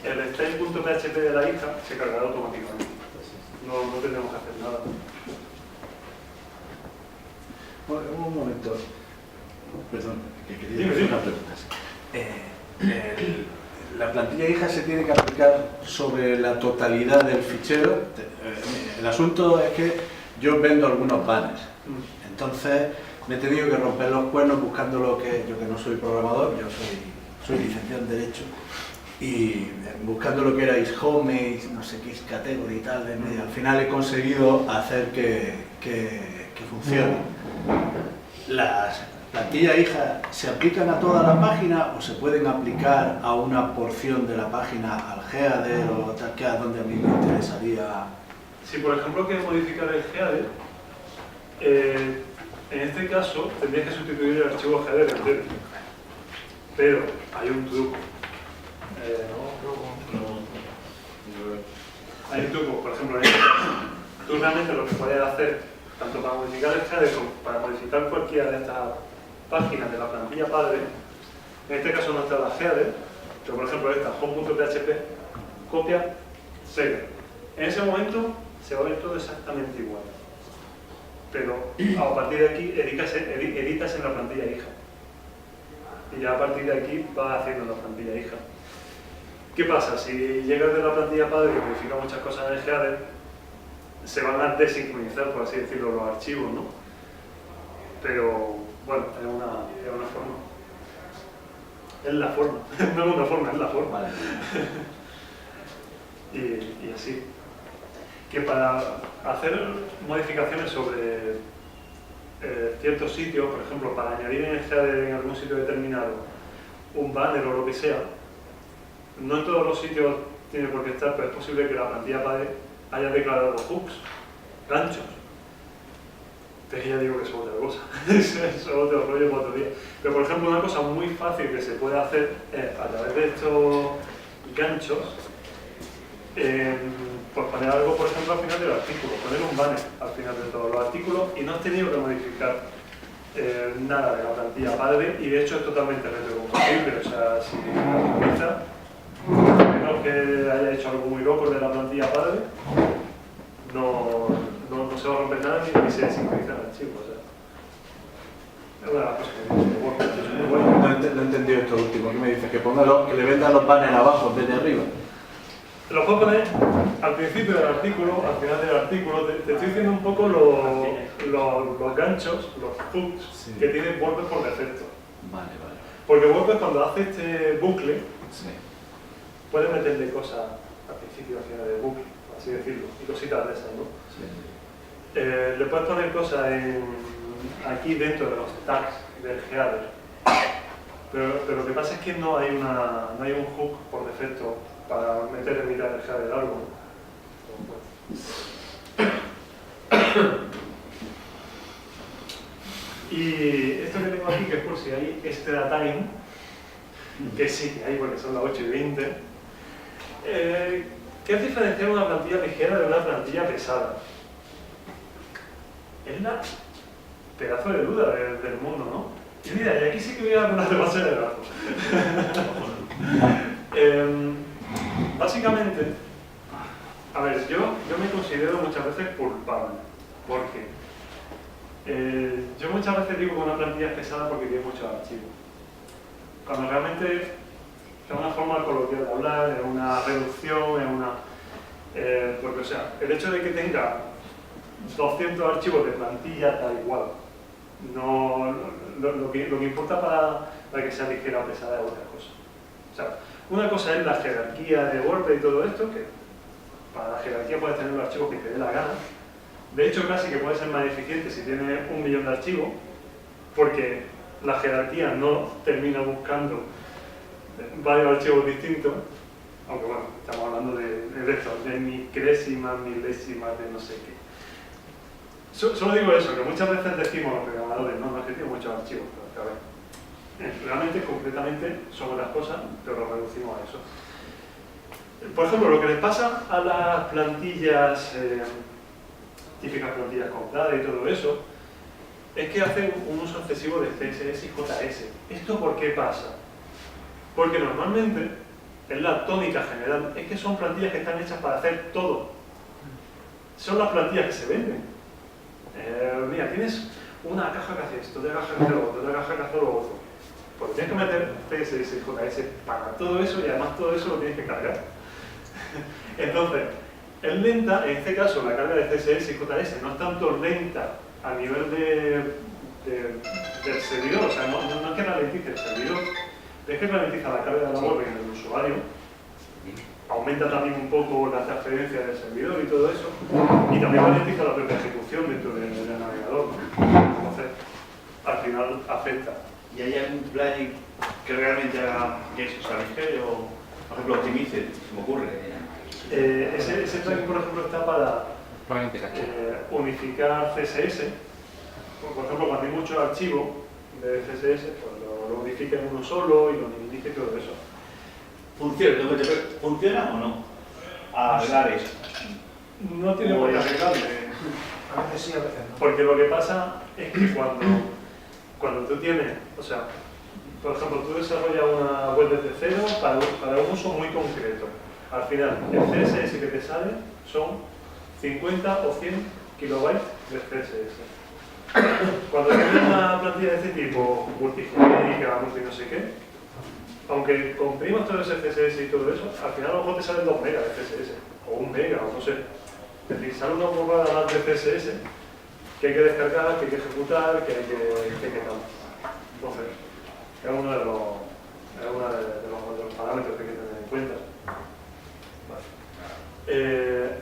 el style.php de la hija se cargará automáticamente. No tendremos que hacer nada. Bueno, un momento. Perdón, que quería Dime. hacer unas preguntas. La plantilla hija se tiene que aplicar sobre la totalidad del fichero. El asunto es que yo vendo algunos banners. Entonces me he tenido que romper los cuernos buscando lo que yo, que no soy programador, yo soy licenciado en Derecho, y buscando lo que era ishome, no sé qué, category y tal, al final he conseguido hacer que funcione. Las plantillas hijas se aplican a toda la página o se pueden aplicar a una porción de la página, al header o tal, que es donde a mí me interesaría. Si por ejemplo quieres modificar el header, en este caso tendrías que sustituir el archivo header entero. Pero hay un truco. Hay un truco, por ejemplo, en este caso. Tú realmente lo que puedes hacer, tanto para modificar el header como para modificar cualquiera de estas páginas de la plantilla padre, en este caso no está la header, pero por ejemplo esta, home.php, copia, pega. En ese momento se va a ver todo exactamente igual. Pero a partir de aquí editas en la plantilla hija. Y ya a partir de aquí vas haciendo la plantilla hija. ¿Qué pasa? Si llegas de la plantilla padre y modificas muchas cosas en el header, se van a desincronizar, por así decirlo, los archivos, ¿no? Pero bueno, es una forma. Es la forma. No es una forma, es la forma. Vale. y así. Que para hacer modificaciones sobre ciertos sitios, por ejemplo, para añadir en el header en algún sitio determinado un banner o lo que sea, no en todos los sitios tiene por qué estar, pero es posible que la plantilla padre haya declarado hooks, ganchos. Entonces ya digo que eso es otra cosa, eso es otro rollo para otro día. Pero por ejemplo, una cosa muy fácil que se puede hacer es, a través de estos ganchos, pues poner algo, por ejemplo, al final del artículo, poner un banner al final de todos los artículos y no has tenido que modificar nada de la plantilla padre y de hecho es totalmente retrocompatible, o sea, si la utiliza, a menos que haya hecho algo muy loco de la plantilla padre, no se va a romper nada ni se desincroniza el archivo, o sea. Es una cosa que muy buena. No he entendido esto último. ¿Qué me dices? Que le vendan los banners abajo en vez de arriba. Los puedo poner al principio del artículo, al final del artículo. Te estoy diciendo un poco los ganchos, los hooks, sí, que tiene WordPress por defecto. Vale. Porque WordPress cuando hace este bucle, sí, puede meterle cosas al principio y al final del bucle, por así decirlo, y cositas de esas, ¿no? Sí. Le puedes poner cosas aquí dentro de los tags del header. Pero lo que pasa es que no hay un hook por defecto para meter en mitad del header del árbol. Y esto que tengo aquí, que es por si hay extra time, que sí que hay porque son las 8:20, ¿qué es diferenciar una plantilla ligera de una plantilla pesada? Es la pedazo de duda del mundo, ¿no? Y mira, y aquí sí que voy a hablar de base de datos. Básicamente, a ver, yo me considero muchas veces culpable, porque yo muchas veces digo que una plantilla es pesada porque tiene muchos archivos, cuando realmente es una forma coloquial de hablar, es una reducción, es una... porque, o sea, el hecho de que tenga 200 archivos de plantilla da igual. No, lo que importa para que sea ligera o pesada es otra cosa. O sea, una cosa es la jerarquía de WordPress y todo esto, que para la jerarquía puedes tener los archivos que te dé la gana. De hecho, casi que puede ser más eficiente si tienes 1 millón de archivos, porque la jerarquía no termina buscando varios archivos distintos, aunque bueno, estamos hablando de esto, de micrésimas, milésimas, de no sé qué. Solo digo eso, que muchas veces decimos los programadores, no, es que tiene muchos archivos, pero a ver, realmente, concretamente, son otras cosas, pero lo reducimos a eso. Por ejemplo, lo que les pasa a las plantillas, típicas plantillas compradas y todo eso, es que hacen un uso excesivo de CSS y JS. ¿Esto por qué pasa? Porque normalmente, es la tónica general, es que son plantillas que están hechas para hacer todo. Son las plantillas que se venden. Mira, tienes una caja que hace esto, otra caja que hace lo otro, otra caja que hace lo otro. Pues tienes que meter CSS y JS para todo eso y además todo eso lo tienes que cargar. Entonces, es lenta, en este caso la carga de CSS y JS no es tanto lenta a nivel del servidor, o sea, no es que ralentice el servidor, es que ralentiza la carga de la web en el usuario, aumenta también un poco la transferencia del servidor y todo eso, y también ralentiza la propia ejecución dentro del navegador, ¿no? Entonces, al final afecta. ¿Y hay algún plugin que realmente haga que eso sea ligero o, por ejemplo, optimice? Se me ocurre. Ese plugin, por ejemplo, está para unificar CSS. Por ejemplo, cuando hay muchos archivos de CSS, pues lo unifica en uno solo y lo minimiza y todo eso. ¿Funciona o no? Arreglar eso. No tiene por qué arreglarle. A veces sí, a veces no. Porque lo que pasa es que cuando tú tienes, o sea, por ejemplo, tú desarrollas una web desde cero para un uso muy concreto. Al final, el CSS que te sale son 50 o 100 kilobytes de CSS. Cuando tienes una plantilla de este tipo, multigenérica, multi no sé qué, aunque comprimas todo ese CSS y todo eso, al final a lo mejor te salen 2 megas de CSS, o 1 mega, o no sé. Es decir, sale una burrada más de CSS que hay que descargar, que hay que ejecutar, que hay que tal. Entonces, es uno de los parámetros que hay que tener en cuenta. Vale.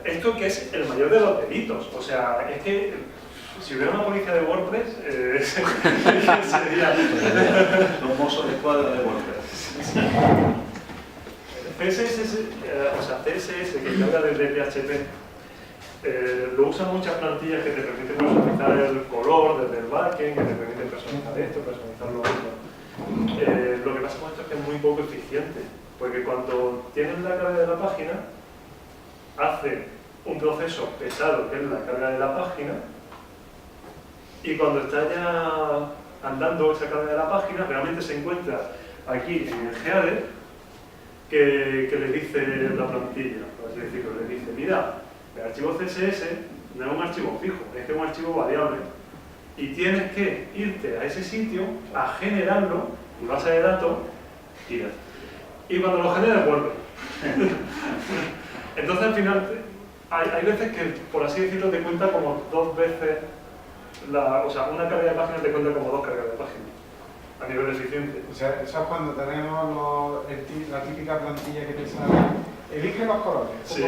Esto que es el mayor de los delitos, o sea, es que si hubiera una policía de WordPress, sería Los mozos de escuadra de WordPress. CSS que carga desde PHP, lo usan muchas plantillas que te permiten personalizar el color desde el backend, que te permiten personalizar esto, personalizar lo otro. Lo que pasa con esto es que es muy poco eficiente, porque cuando tienes la carga de la página, hace un proceso pesado que es la carga de la página, y cuando está ya andando esa carga de la página, realmente se encuentra aquí en el header que le dice la plantilla, por así decirlo, le dice, mira, el archivo CSS no es un archivo fijo, es que es un archivo variable y tienes que irte a ese sitio a generarlo y base de datos y cuando lo generes vuelve. Entonces al final hay veces que, por así decirlo, te cuenta como 2 veces, o sea, una carga de página te cuenta como 2 cargas de página a nivel eficiente. O sea, eso es cuando tenemos la típica plantilla que te sale. Elige los colores. Sí.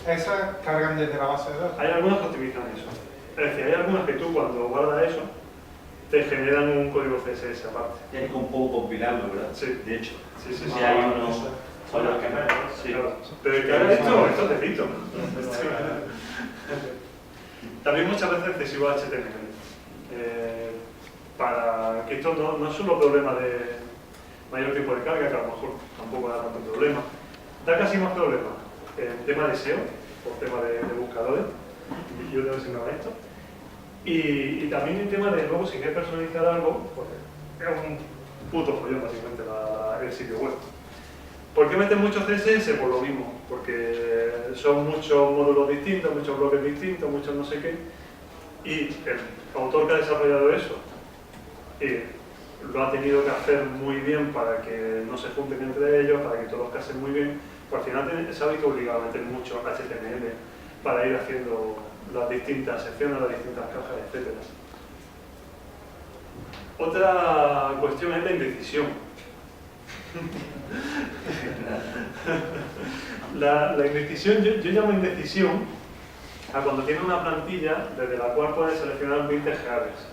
Esas cargan desde la base de datos. Hay algunas que optimizan eso. Es decir, hay algunas que tú cuando guardas eso te generan un código CSS aparte. Tienes que un poco compilarlo, ¿verdad? Sí. De hecho. Sí. Si hay uno Son los que menos, sí. Claro. Pero el que haga esto es delito. También muchas veces excesivo HTML. Para que esto no es solo problema de mayor tiempo de carga, que a lo mejor tampoco da tanto problema, da casi más problema en tema de SEO, por tema de buscadores, yo tengo asignado esto, y también en tema de luego si quieres personalizar algo, pues es un puto follón básicamente el sitio web. ¿Por qué meten muchos CSS? Por lo mismo, porque son muchos módulos distintos, muchos bloques distintos, muchos no sé qué, y el autor que ha desarrollado eso lo ha tenido que hacer muy bien para que no se junten entre ellos, para que todos casen muy bien, pues al final se ha visto obligado a meter mucho HTML para ir haciendo las distintas secciones, las distintas cajas, etc. Otra cuestión es la indecisión. La indecisión, yo llamo indecisión a cuando tienes una plantilla desde la cual puedes seleccionar 20 headers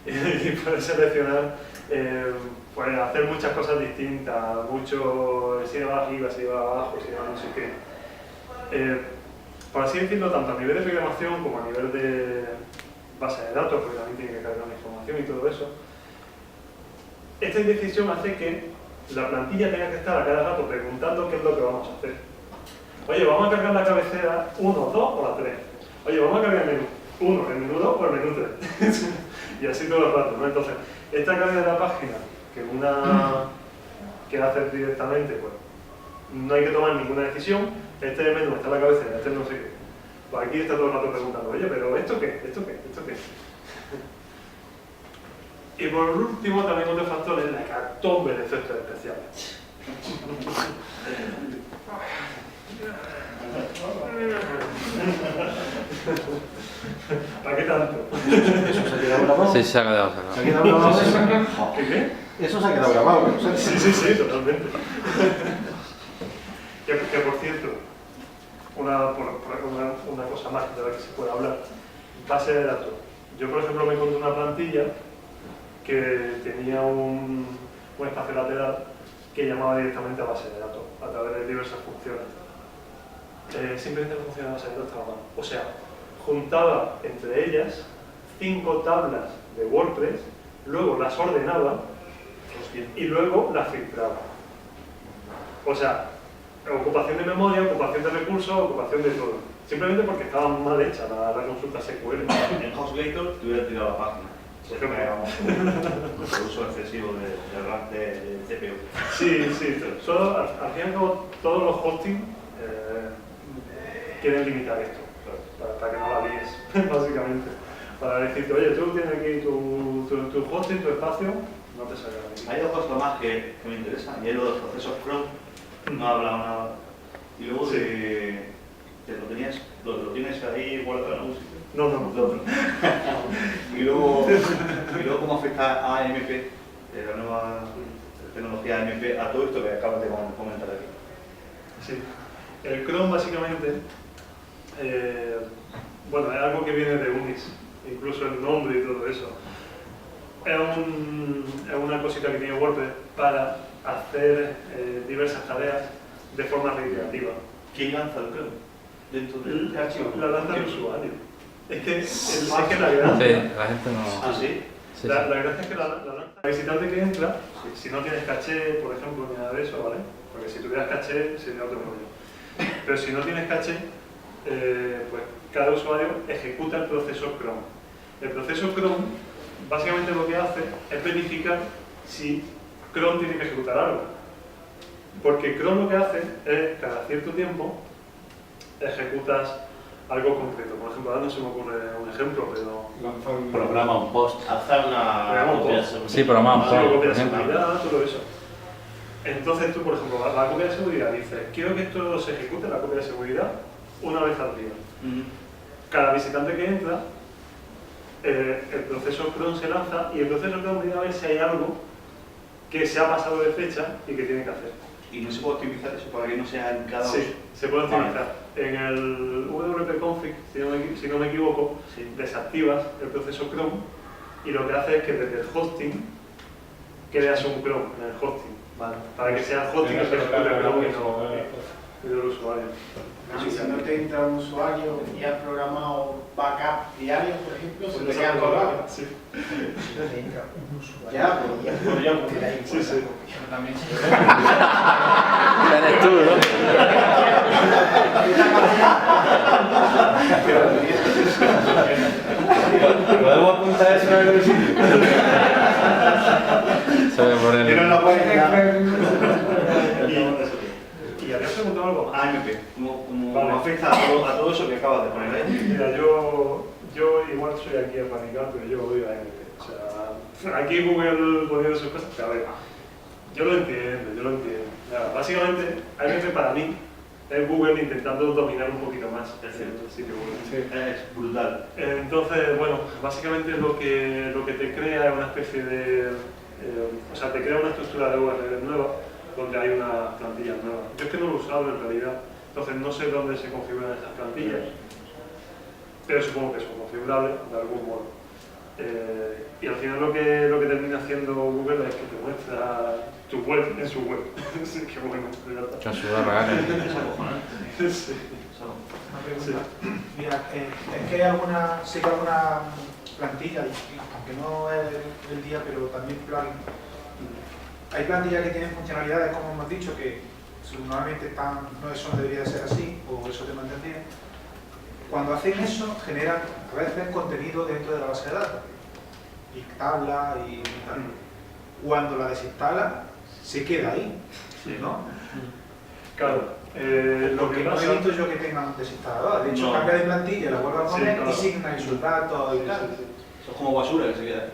y puedes seleccionar, puedes hacer muchas cosas distintas, mucho si va arriba, si va abajo, si va no sé qué. Por así decirlo, tanto a nivel de programación como a nivel de base de datos, porque también tiene que cargar la información y todo eso, esta indecisión hace que la plantilla tenga que estar a cada rato preguntando qué es lo que vamos a hacer. Oye, ¿vamos a cargar la cabecera 1, 2 o la 3? Oye, ¿vamos a cargar el menú 1, el menú 2 o el menú 3? Y así todo el rato, ¿no? Entonces, esta carga de la página, que una que haces directamente, pues no hay que tomar ninguna decisión. Este es el menú, está la cabecera, este no sé qué. Pues aquí está todo el rato preguntando, oye, pero ¿esto qué? ¿Esto qué? ¿Esto qué? Y por último, también otro factor es la hecatombe de efectos especiales. ¿Para qué tanto? ¿Eso se ha quedado grabado? Sí, se ha quedado. ¿Se ha quedado grabado eso? ¿Qué? Eso se ha quedado grabado, ¿no? Sí, totalmente. Que por cierto, una cosa más de la que se puede hablar, base de datos. Yo, por ejemplo, me encontré una plantilla que tenía un espacio lateral que llamaba directamente a base de datos a través de diversas funciones. Simplemente la función de base de datos estaba mal. O sea, juntaba entre ellas 5 tablas de WordPress, luego las ordenaba y luego las filtraba. O sea, ocupación de memoria, ocupación de recursos, ocupación de todo. Simplemente porque estaba mal hecha la consulta SQL. En HostGator te hubiera tirado la página. Siempre por uso excesivo del CPU. Sí. Solo, al fin y al cabo, todos los hosting quieren limitar esto, para que no la líes, básicamente. Para decirte, oye, tú tienes aquí tu hosting, tu espacio, no te salga de aquí. Hay dos cosas más que me interesan, y es lo de los procesos Chrome, no he hablado nada. Y luego lo tienes ahí guardado en algún sitio. No. y luego cómo afecta a AMP, la nueva tecnología AMP, a todo esto que acabas de comentar aquí. Sí. El Chrome básicamente, bueno, es algo que viene de Unix, incluso el nombre y todo eso. Es una cosita que tiene WordPress para hacer diversas tareas de forma recreativa. ¿Quién lanza el Chrome? Dentro del archivo. La lanza el usuario. Es que la gracia... Sí, la gente no... ¿Ah, sí? Sí, La sí. gracia es que la lanza. El visitante que entra, si no tienes caché, por ejemplo, ni nada de eso, ¿vale? Porque si tuvieras caché, sería otro rollo. Pero si no tienes caché, pues cada usuario ejecuta el proceso Chrome. El proceso Chrome, básicamente lo que hace es verificar si Chrome tiene que ejecutar algo. Porque Chrome lo que hace es, cada cierto tiempo, ejecutas algo concreto. Por ejemplo, ahora no se me ocurre un ejemplo, pero... Programa un post. Hacer una Programa un copia post. de Sí, programa un Sí, post, copia por de ejemplo. seguridad, todo eso. Entonces tú, por ejemplo, la copia de seguridad dice, quiero que esto se ejecute, la copia de seguridad, una vez al día. Cada visitante que entra, el proceso Chrome se lanza y el proceso Chrome viene a ver si hay algo que se ha pasado de fecha y que tiene que hacer. ¿Y no se puede optimizar eso para que no sea en cada Sí, se puede Vale. optimizar. En el wp-config, si no me equivoco, Sí. desactivas el proceso Chrome y lo que hace es que desde el hosting creas un clon en el hosting, Vale. para que sea el hosting el que ejecute el clon y no el usuario. Si no te entra un usuario y has programado backup diario, por ejemplo, se te quedan colgados. Sí, Ya, pues yo sí, sí. También se Eres tú, ¿no? ¿Podemos apuntar eso en algún sitio? Se voy a poner... Tienen la página. Y habías preguntado algo más. AMP, ¿cómo Vale. afecta a todo eso que acabas de poner ahí? Mira, yo igual soy aquí apanicado, pero yo odio a AMP. O sea, aquí Google poniendo sus cosas, pero a ver, yo lo entiendo. Nada, básicamente, AMP para mí es Google intentando dominar un poquito más el sitio web. Es brutal. Entonces, bueno, básicamente lo que te crea es una especie de... o sea, te crea una estructura de URL nueva donde hay unas plantillas nuevas. Yo es que no lo he usado en realidad, entonces no sé dónde se configuran estas plantillas, pero supongo que son configurables de algún modo. Y al final lo que termina haciendo Google es que te muestra tu web en su web. Así que bueno, ya está. Con su URL. Es acojonante. Sí. Una pregunta. Mira, es que hay alguna plantilla, aunque no es el día, pero también plugin. Hay plantillas que tienen funcionalidades, como hemos dicho, que normalmente eso no debería de ser así, o eso te mantendría. Cuando hacen eso, generan a veces contenido dentro de la base de datos, y tablas y tal. Cuando la desinstalan, se queda ahí, ¿no? Claro, lo que Porque no pasa... he visto yo que tengan desinstalado. De hecho, No. cambia de plantilla, la vuelve a Sí, poner claro. y siguen ahí sus datos y tal. Eso es como basura que se queda.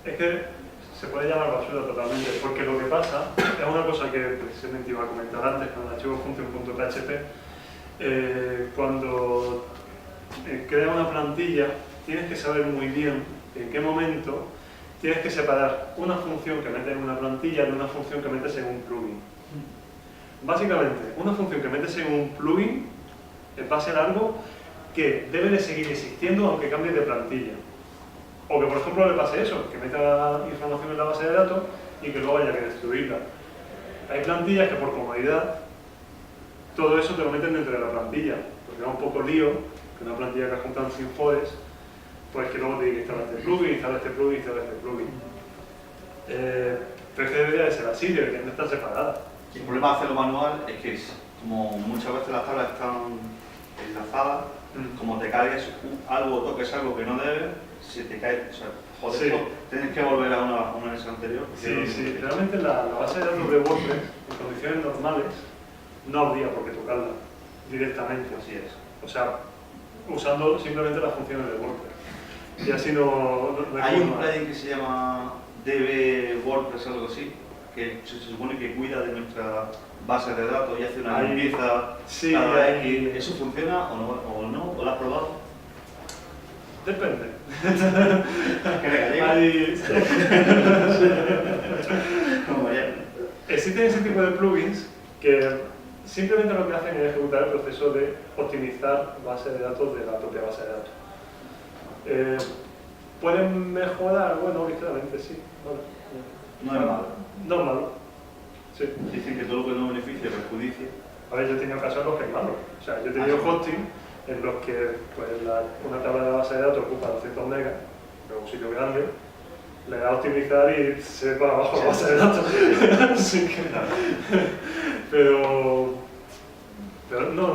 Es que se puede llamar basura totalmente, porque lo que pasa es una cosa que precisamente iba a comentar antes con el archivo function.php. Cuando creas una plantilla, tienes que saber muy bien en qué momento tienes que separar una función que metes en una plantilla de una función que metes en un plugin. Básicamente, una función que metes en un plugin va a ser algo que debe de seguir existiendo aunque cambies de plantilla. O que, por ejemplo, le pase eso, que meta información en la base de datos y que luego haya que destruirla. Hay plantillas que por comodidad, todo eso te lo meten dentro de la plantilla, porque da un poco lío, que una plantilla que has juntado sin FOES, pues que luego tiene que instalar este plugin, instalar este plugin, instalar este plugin. Pero es que debería de ser así, deberían de estar separadas. El problema de hacerlo manual es que como muchas veces las tablas están enlazadas, como te cargues algo o toques algo que no debes, se te cae, o sea, joder, Sí. tienes que volver a una versión anterior. Sí, realmente la base de datos de WordPress, en condiciones normales, no habría por qué tocarla directamente. Así es. O sea, usando simplemente las funciones de WordPress. Y así no Hay un forma. plugin que se llama DB WordPress o algo así, que se supone que cuida de nuestra base de datos y hace una Hay- limpieza Sí, cada hay- X. ¿Eso funciona o no? ¿O lo has probado? Depende. Que le gallego. Hay- Como ayer. Existen ese tipo de plugins que simplemente lo que hacen es ejecutar el proceso de optimizar base de datos de la propia base de datos. ¿Pueden mejorar? Bueno, ligeramente sí. Bueno, No es malo. no es malo. Sí. Dicen que todo lo que no beneficia perjudicia. A ver, yo he tenido casos en los que es malo. O sea, yo he tenido hosting en los que pues, una tabla de base de datos ocupa 200 megas, pero un sitio grande, le da a optimizar y se va abajo la base de datos. Así que, pero no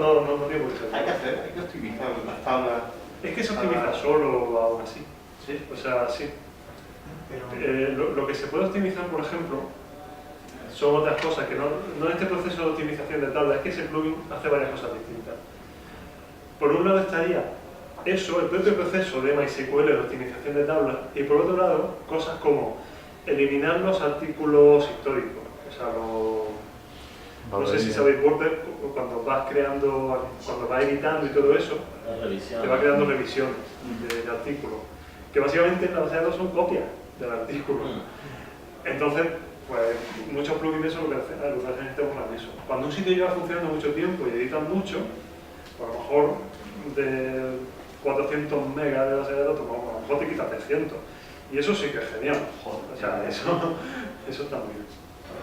tiene por qué ser. Hay que optimizar las tablas. Es que se optimiza solo aún así. Sí. O sea, sí. Pero Lo que se puede optimizar, por ejemplo, son otras cosas que no en este proceso de optimización de tabla, es que ese plugin hace varias cosas distintas. Por un lado estaría eso, el propio proceso de MySQL de optimización de tablas, y por otro lado, cosas como eliminar los artículos históricos. O sea, no sé si sabéis WordPress, cuando vas creando, cuando vas editando y todo eso, La revisión. te va creando revisiones de artículos, que básicamente en la base de datos son copias del artículo. Entonces, pues muchos plugins eso lo que hacen es que te borran eso. Cuando un sitio lleva funcionando mucho tiempo y editan mucho, pues a lo mejor de 400 megas de base de datos, pues a lo mejor te quitas 300. Y eso sí que es genial. Joder, o sea, eso Eso está muy bien.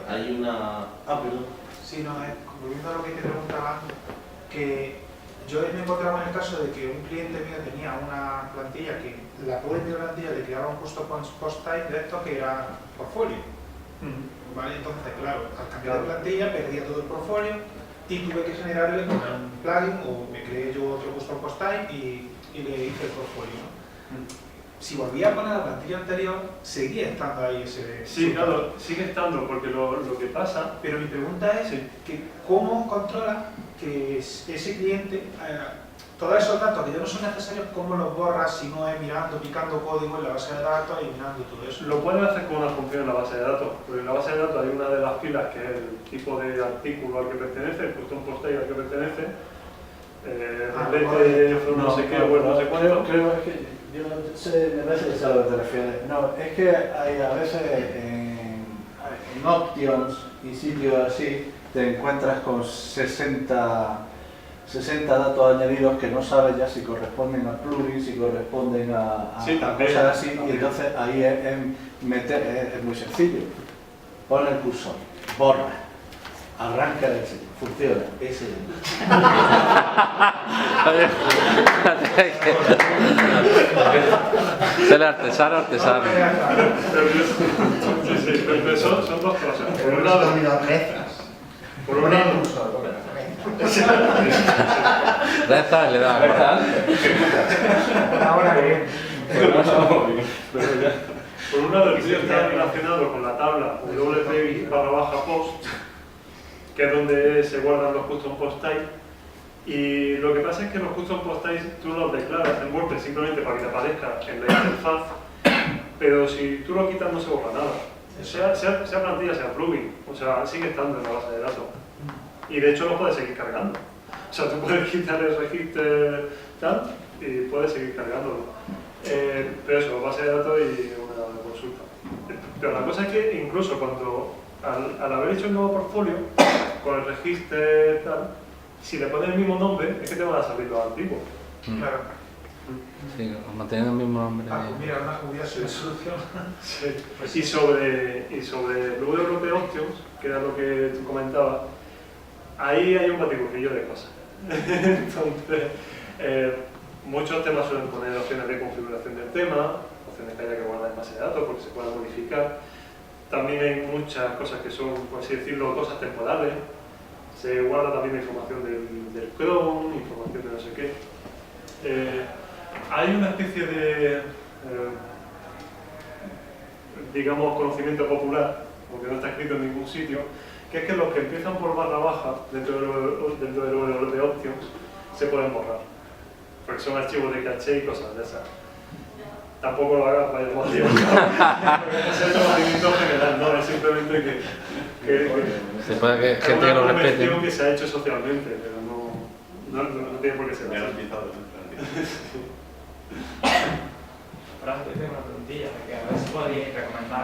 Hay una... perdón. Sí, no, volviendo a lo que te preguntaba, que yo me encontraba en el caso de que un cliente mío tenía una plantilla que la propia plantilla le creaba un custom post type de esto que era portfolio. ¿Vale? Entonces, claro, al cambiar de plantilla perdía todo el portfolio y tuve que generarle con un plugin o me creé yo otro custom post type y le hice el portfolio, ¿no? Si volvía a poner la plantilla anterior, seguía estando ahí ese... Sí, claro, sigue estando, porque lo que pasa... Pero mi pregunta es que ¿cómo controla que ese cliente, todos esos datos que ya no son necesarios, cómo los borras si no es mirando, picando código en la base de datos y mirando todo eso? Lo puedes hacer con una función en la base de datos, porque en la base de datos hay una de las filas que es el tipo de artículo al que pertenece, el custom post type al que pertenece, no sé qué, bueno, no sé cuánto. Creo que yo no sé, me parece que sé a lo que te refieres. No, es que hay a veces en options y sitios así te encuentras con 60 datos añadidos que no sabes ya si corresponden a plugins, si corresponden a cosas así, y entonces ahí es muy sencillo. Pon el cursor, borra, arranca el diseño, funciona, ese. Ser artesano. Sí, pero son dos cosas. Por un lado, Reza le da. Ahora bien. Por un lado, el vídeo está relacionado con la tabla wp/post, que es donde se guardan los custom post type. Y lo que pasa es que los custom post types tú los declaras en WordPress simplemente para que te aparezca en la interfaz, pero si tú lo quitas no se borra nada. Sea plantilla, sea plugin, o sea, sigue estando en la base de datos. Y de hecho lo puedes seguir cargando. O sea, tú puedes quitar el registro tal y puedes seguir cargándolo. Pero eso, base de datos y una consulta. Pero la cosa es que incluso cuando, al haber hecho el nuevo portfolio, con el registro tal, si le pones el mismo nombre, es que te van a salir los antiguos. Claro. Sí, manteniendo el mismo nombre. Pues mira, una solución. Sí. Y sobre el WP Options, que era lo que tú comentabas, ahí hay un batiburrillo de cosas. Entonces, muchos temas suelen poner opciones de configuración del tema, opciones que haya que guardar en base de datos porque se puedan modificar. También hay muchas cosas que son, por así decirlo, cosas temporales. Se guarda también la información del Chrome, información de no sé qué. Hay una especie de, digamos, conocimiento popular, porque no está escrito en ningún sitio, que es que los que empiezan por barra baja dentro del WP Options se pueden borrar, porque son archivos de caché y cosas de esas. Tampoco lo hagas para el motivo, es el conocimiento general, no, es simplemente que Se puede que es gente que lo una respete. convención que se ha hecho socialmente, pero no tiene por qué ser así. Ahora yo tengo una preguntilla, porque a ver si podéis recomendar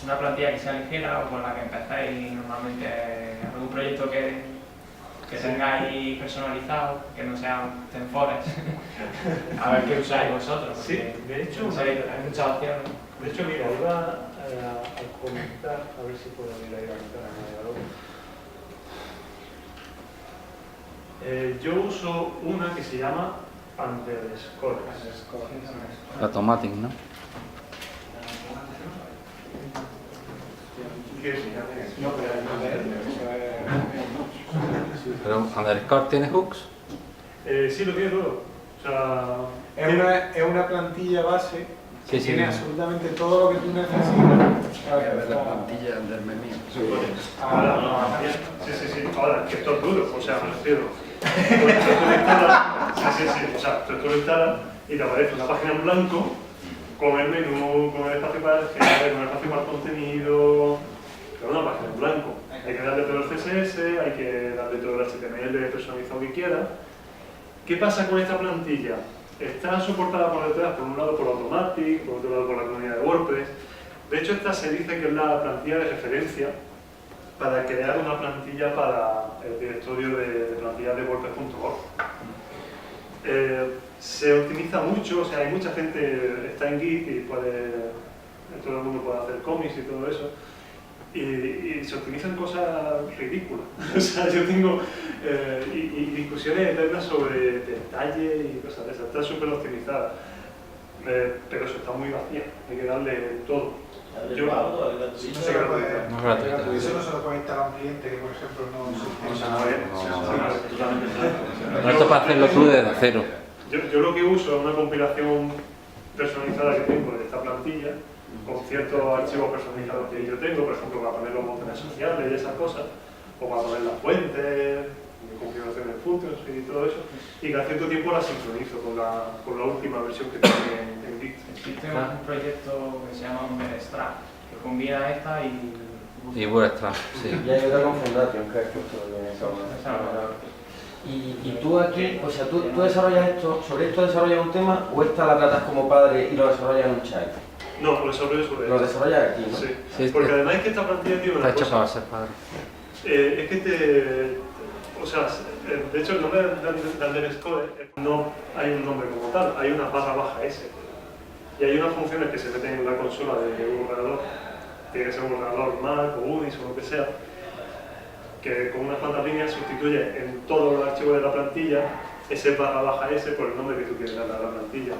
una plantilla que sea ligera o con la que empecéis normalmente algún proyecto que tengáis personalizado, que no sean Tenfores. A ver qué usáis vosotros. Sí, de hecho, no sabéis, hay muchas opciones. De hecho, mira, iba a comentar, a ver si puedo ir ahí a la navegador. Yo uso una que se llama Underscore. Automatic, ¿no? ¿Qué es? No, Pero Underscore tiene hooks. Sí, lo tiene todo. O sea, es una plantilla base que Sí, tiene sí. absolutamente todo lo que tú necesitas. La plantilla del menú. ahora, sí. Ahora, que esto es duro, o sea, me refiero. Tú lo instalas, o sea, tú lo instalas y te aparece una página en blanco con el menú, con el espacio para el generar, con el espacio para el contenido, con una página en blanco. Hay que darle todo el CSS, hay que darle todo el HTML personalizado que quiera. ¿Qué pasa con esta plantilla? Está soportada por detrás, por un lado por Automatic, por otro lado por la comunidad de WordPress. De hecho, esta se dice que es la plantilla de referencia para crear una plantilla para el directorio de plantillas de WordPress.org. Se optimiza mucho, o sea, hay mucha gente, está en Git y todo el mundo puede hacer cómics y todo eso. Y se optimizan cosas ridículas. O sea, yo tengo y discusiones eternas sobre detalle y cosas de esas. Está súper optimizada. Pero eso está muy vacía. Hay que darle todo. Yo lo hago, Sí, No se lo puede, No es gratuito. eso no se lo puede instalar a un cliente que, por ejemplo, no No, esto es para hacerlo tú desde cero. Yo lo que uso es una compilación personalizada que tengo de esta plantilla, con ciertos archivos personalizados que yo tengo, por ejemplo, para poner los botones sociales y esas cosas, o para poner las fuentes, configuración de functions y todo eso, y cada cierto tiempo la sincronizo con la última versión que tiene en Git. Existe un proyecto que se llama Unmerstrap, que combina esta y... Y Bootstrap, sí. Y hay otra con Foundation, que es justo lo que acabo de y tú aquí, o sea, tú desarrollas esto, sobre esto desarrollas un tema, o esta la tratas como padre y lo desarrollas en un child. No, lo desarrollo sobre Lo esto. desarrollas aquí, ¿no? Sí, Sí, porque además es que esta plantilla tiene Está una hecho cosa. para ser padre. Es que o sea, de hecho el nombre de underscore no hay un nombre como tal, hay una /s. Y hay unas funciones que se meten en la consola de un ordenador, tiene que ser un ordenador Mac o Unix o lo que sea, que con unas cuantas líneas sustituye en todos los archivos de la plantilla ese /s por el nombre que tú quieres darle a la plantilla.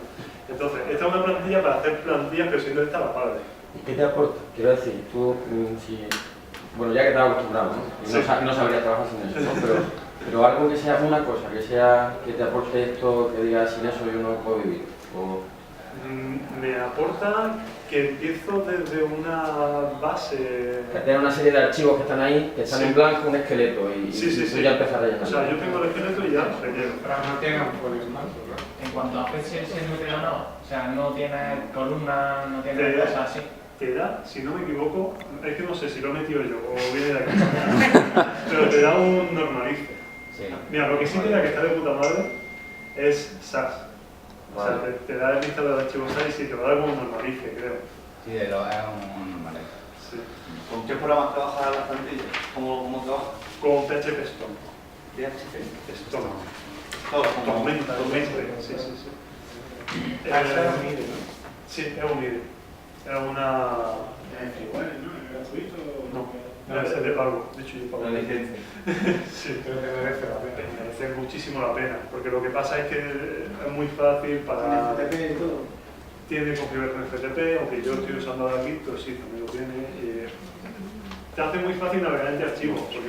Entonces, esta es una plantilla para hacer plantillas, pero siendo esta la padre. ¿Y qué te aporta? Quiero decir, tú, si... Bueno, ya que estás acostumbrado, ¿no? Y Sí. no sabrías trabajar sin eso, ¿no? Pero algo que sea una cosa, que te aporte esto, que digas, sin eso yo no puedo vivir. O... Me aporta que empiezo desde una base... Que tiene una serie de archivos que están ahí, que están Sí. en blanco, un esqueleto, y tú ya empiezas a rellenar. O sea, yo tengo el esqueleto y ya relleno. Pero no tiene un folio en blanco, claro. En cuanto a CSS no te da nada, o sea, no tiene columnas, no tiene cosas así. Te da, si no me equivoco, es que no sé si lo he metido yo o viene de aquí, pero te da un normalice. Sí. Mira, lo que sí te da que está de puta madre es SAS. O sea, Vale. te da el listado de archivos SAS y te va a dar como un normalice, creo. Sí, es un normal. Sí. ¿Con qué programas trabajas las plantillas? ¿Cómo trabajas? Con PHP Storm. PHP. Storm. Todo, como Tormenta, sí, sí, sí. Ah, eso es un IDE, ¿no? Sí, es un IDE. Es una... Es igual, ¿no? ¿Es gratuito? No, es de pago. De hecho, yo pago. una licencia. Sí. Creo que merece la pena. Merece muchísimo la pena, porque lo que pasa es que es muy fácil para... ¿Tiene FTP y todo? Tiene configuración FTP, aunque yo estoy usando ahora Git, pero sí, también lo tiene. Te hace muy fácil navegar entre archivos, porque